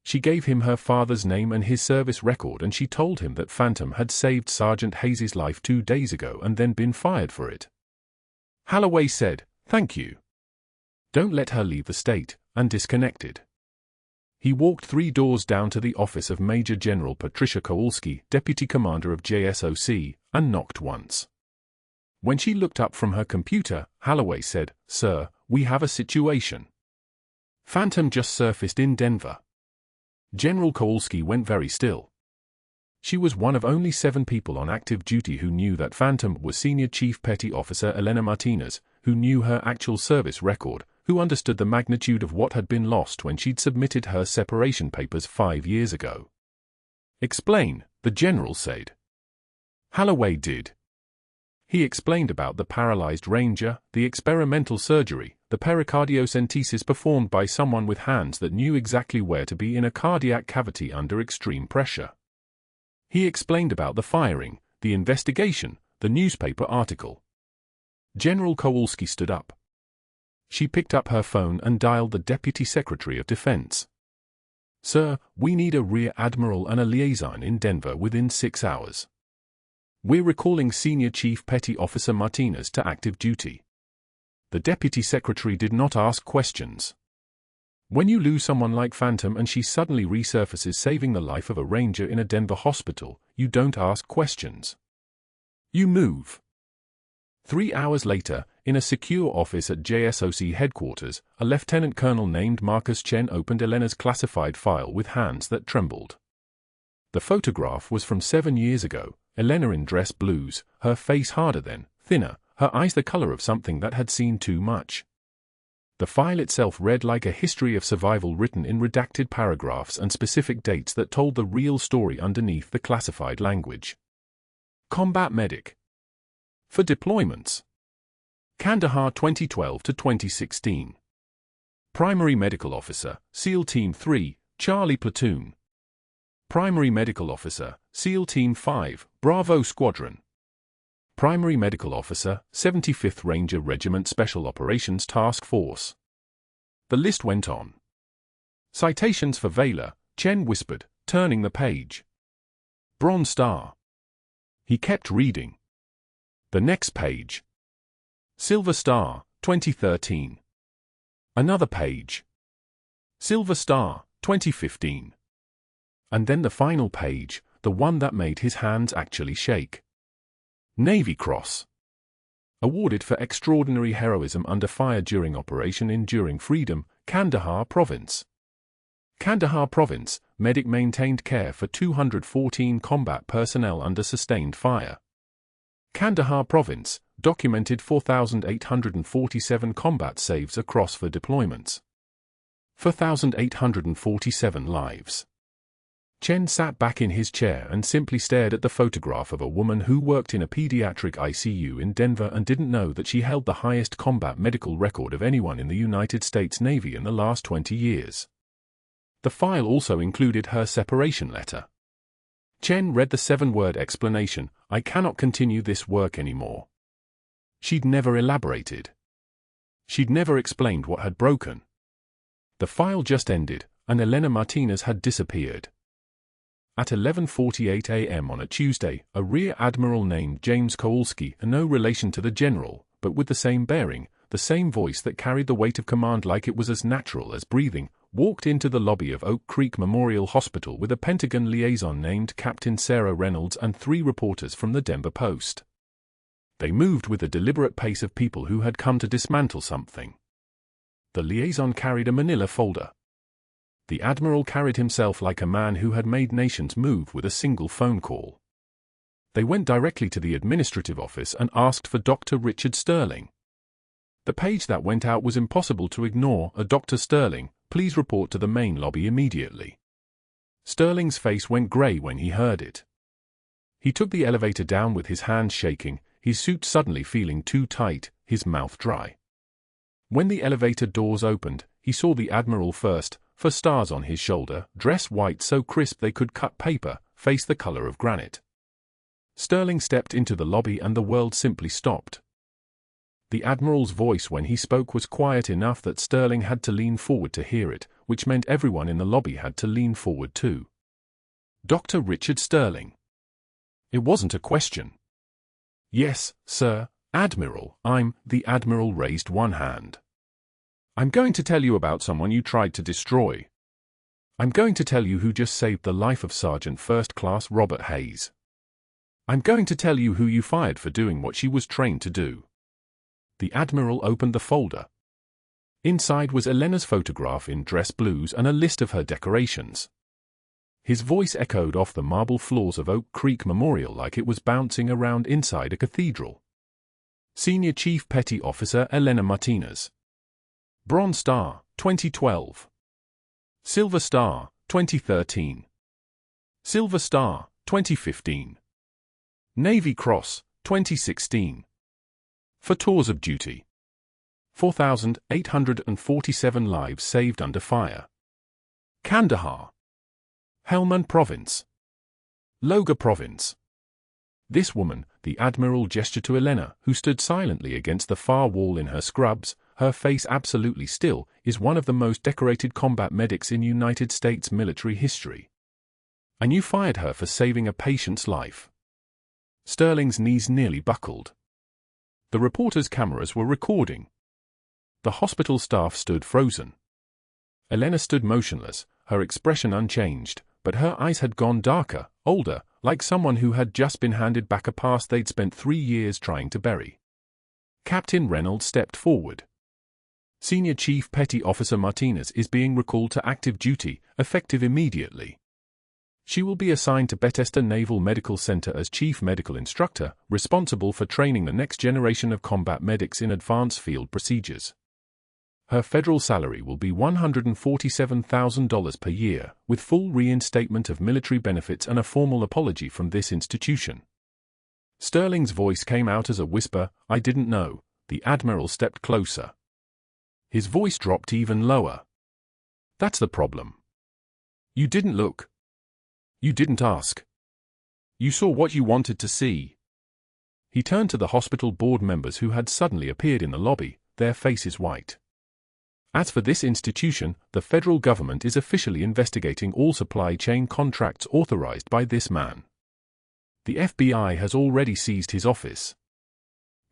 She gave him her father's name and his service record, and she told him that Phantom had saved Sergeant Hayes' life 2 days ago and then been fired for it. Holloway said, "Thank you. Don't let her leave the state," and disconnected. He walked 3 doors down to the office of Major General Patricia Kowalski, Deputy Commander of JSOC, and knocked once. When she looked up from her computer, Holloway said, "Sir, we have a situation. Phantom just surfaced in Denver." General Kowalski went very still. She was one of only 7 people on active duty who knew that Phantom was Senior Chief Petty Officer Elena Martinez, who knew her actual service record, who understood the magnitude of what had been lost when she'd submitted her separation papers 5 years ago. "Explain," the general said. Holloway did. He explained about the paralyzed ranger, the experimental surgery, the pericardiocentesis performed by someone with hands that knew exactly where to be in a cardiac cavity under extreme pressure. He explained about the firing, the investigation, the newspaper article. General Kowalski stood up. She picked up her phone and dialed the Deputy Secretary of Defense. "Sir, we need a Rear Admiral and a liaison in Denver within 6 hours. We're recalling Senior Chief Petty Officer Martinez to active duty." The Deputy Secretary did not ask questions. When you lose someone like Phantom and she suddenly resurfaces saving the life of a ranger in a Denver hospital, you don't ask questions. You move. 3 hours later, in a secure office at JSOC headquarters, a lieutenant colonel named Marcus Chen opened Elena's classified file with hands that trembled. The photograph was from 7 years ago, Elena in dress blues, her face harder than, thinner, her eyes the color of something that had seen too much. The file itself read like a history of survival written in redacted paragraphs and specific dates that told the real story underneath the classified language. Combat Medic. For deployments. Kandahar 2012 to 2016. Primary Medical Officer, SEAL Team 3, Charlie Platoon. Primary Medical Officer, SEAL Team 5, Bravo Squadron. Primary Medical Officer, 75th Ranger Regiment Special Operations Task Force. The list went on. Citations for Valor, Chen whispered, turning the page. Bronze Star. He kept reading. The next page. Silver Star, 2013. Another page. Silver Star, 2015. And then the final page, the one that made his hands actually shake. Navy Cross. Awarded for extraordinary heroism under fire during Operation Enduring Freedom, Kandahar Province. Kandahar Province, medic maintained care for 214 combat personnel under sustained fire. Kandahar Province, documented 4,847 combat saves across 4 deployments. 4,847 lives. Chen sat back in his chair and simply stared at the photograph of a woman who worked in a pediatric ICU in Denver and didn't know that she held the highest combat medical record of anyone in the United States Navy in the last 20 years. The file also included her separation letter. Chen read the 7-word explanation, "I cannot continue this work anymore." She'd never elaborated. She'd never explained what had broken. The file just ended, and Elena Martinez had disappeared. At 11:48 a.m. on a Tuesday, a Rear Admiral named James Kowalski, no relation to the general, but with the same bearing, the same voice that carried the weight of command like it was as natural as breathing, walked into the lobby of Oak Creek Memorial Hospital with a Pentagon liaison named Captain Sarah Reynolds and 3 reporters from the Denver Post. They moved with the deliberate pace of people who had come to dismantle something. The liaison carried a manila folder. The Admiral carried himself like a man who had made nations move with a single phone call. They went directly to the administrative office and asked for Dr. Richard Sterling. The page that went out was impossible to ignore. Dr. Sterling, please report to the main lobby immediately. Sterling's face went grey when he heard it. He took the elevator down with his hands shaking, his suit suddenly feeling too tight, his mouth dry. When the elevator doors opened, he saw the Admiral first, for stars on his shoulder, dress white so crisp they could cut paper, face the color of granite. Sterling stepped into the lobby and the world simply stopped. The Admiral's voice when he spoke was quiet enough that Sterling had to lean forward to hear it, which meant everyone in the lobby had to lean forward too. Dr. Richard Sterling. It wasn't a question. Yes, sir, Admiral, the Admiral raised one hand. I'm going to tell you about someone you tried to destroy. I'm going to tell you who just saved the life of Sergeant First Class Robert Hayes. I'm going to tell you who you fired for doing what she was trained to do. The Admiral opened the folder. Inside was Elena's photograph in dress blues and a list of her decorations. His voice echoed off the marble floors of Oak Creek Memorial like it was bouncing around inside a cathedral. Senior Chief Petty Officer Elena Martinez. Bronze Star, 2012. Silver Star, 2013. Silver Star, 2015. Navy Cross, 2016. For tours of duty. 4,847 lives saved under fire. Kandahar. Helmand Province. Logar Province. This woman, the Admiral gestured to Elena, who stood silently against the far wall in her scrubs, her face absolutely still, is one of the most decorated combat medics in United States military history. And you fired her for saving a patient's life. Sterling's knees nearly buckled. The reporters' cameras were recording. The hospital staff stood frozen. Elena stood motionless, her expression unchanged, but her eyes had gone darker, older, like someone who had just been handed back a past they'd spent 3 years trying to bury. Captain Reynolds stepped forward. Senior Chief Petty Officer Martinez is being recalled to active duty, effective immediately. She will be assigned to Bethesda Naval Medical Center as Chief Medical Instructor, responsible for training the next generation of combat medics in advanced field procedures. Her federal salary will be $147,000 per year, with full reinstatement of military benefits and a formal apology from this institution. Sterling's voice came out as a whisper, "I didn't know." The Admiral stepped closer. His voice dropped even lower. "That's the problem. You didn't look. You didn't ask. You saw what you wanted to see." He turned to the hospital board members who had suddenly appeared in the lobby, their faces white. As for this institution, the federal government is officially investigating all supply chain contracts authorized by this man. The FBI has already seized his office.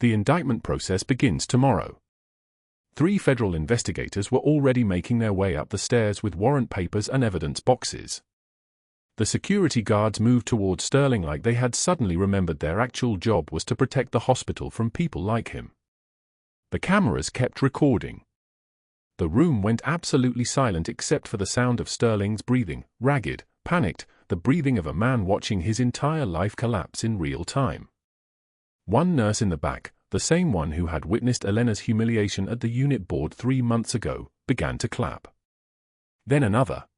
The indictment process begins tomorrow. 3 federal investigators were already making their way up the stairs with warrant papers and evidence boxes. The security guards moved towards Sterling like they had suddenly remembered their actual job was to protect the hospital from people like him. The cameras kept recording. The room went absolutely silent except for the sound of Sterling's breathing, ragged, panicked, the breathing of a man watching his entire life collapse in real time. One nurse in the back, the same one who had witnessed Elena's humiliation at the unit board 3 months ago, began to clap. Then another.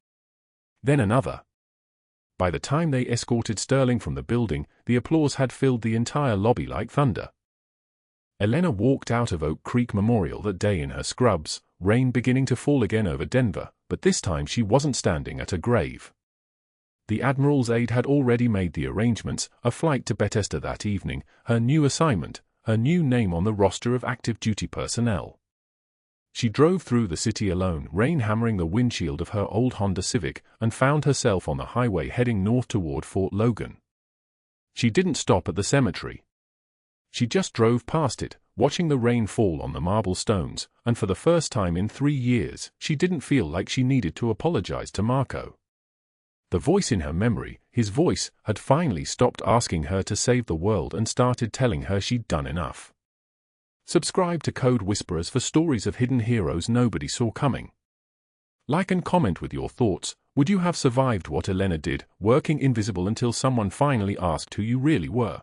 Then another. By the time they escorted Sterling from the building, the applause had filled the entire lobby like thunder. Elena walked out of Oak Creek Memorial that day in her scrubs, rain beginning to fall again over Denver, but this time she wasn't standing at a grave. The Admiral's aide had already made the arrangements, a flight to Bethesda that evening, her new assignment, her new name on the roster of active duty personnel. She drove through the city alone, rain hammering the windshield of her old Honda Civic, and found herself on the highway heading north toward Fort Logan. She didn't stop at the cemetery. She just drove past it, watching the rain fall on the marble stones, and for the first time in 3 years, she didn't feel like she needed to apologize to Marco. The voice in her memory, his voice, had finally stopped asking her to save the world and started telling her she'd done enough. Subscribe to Code Whisperers for stories of hidden heroes nobody saw coming. Like and comment with your thoughts. Would you have survived what Elena did, working invisible until someone finally asked who you really were?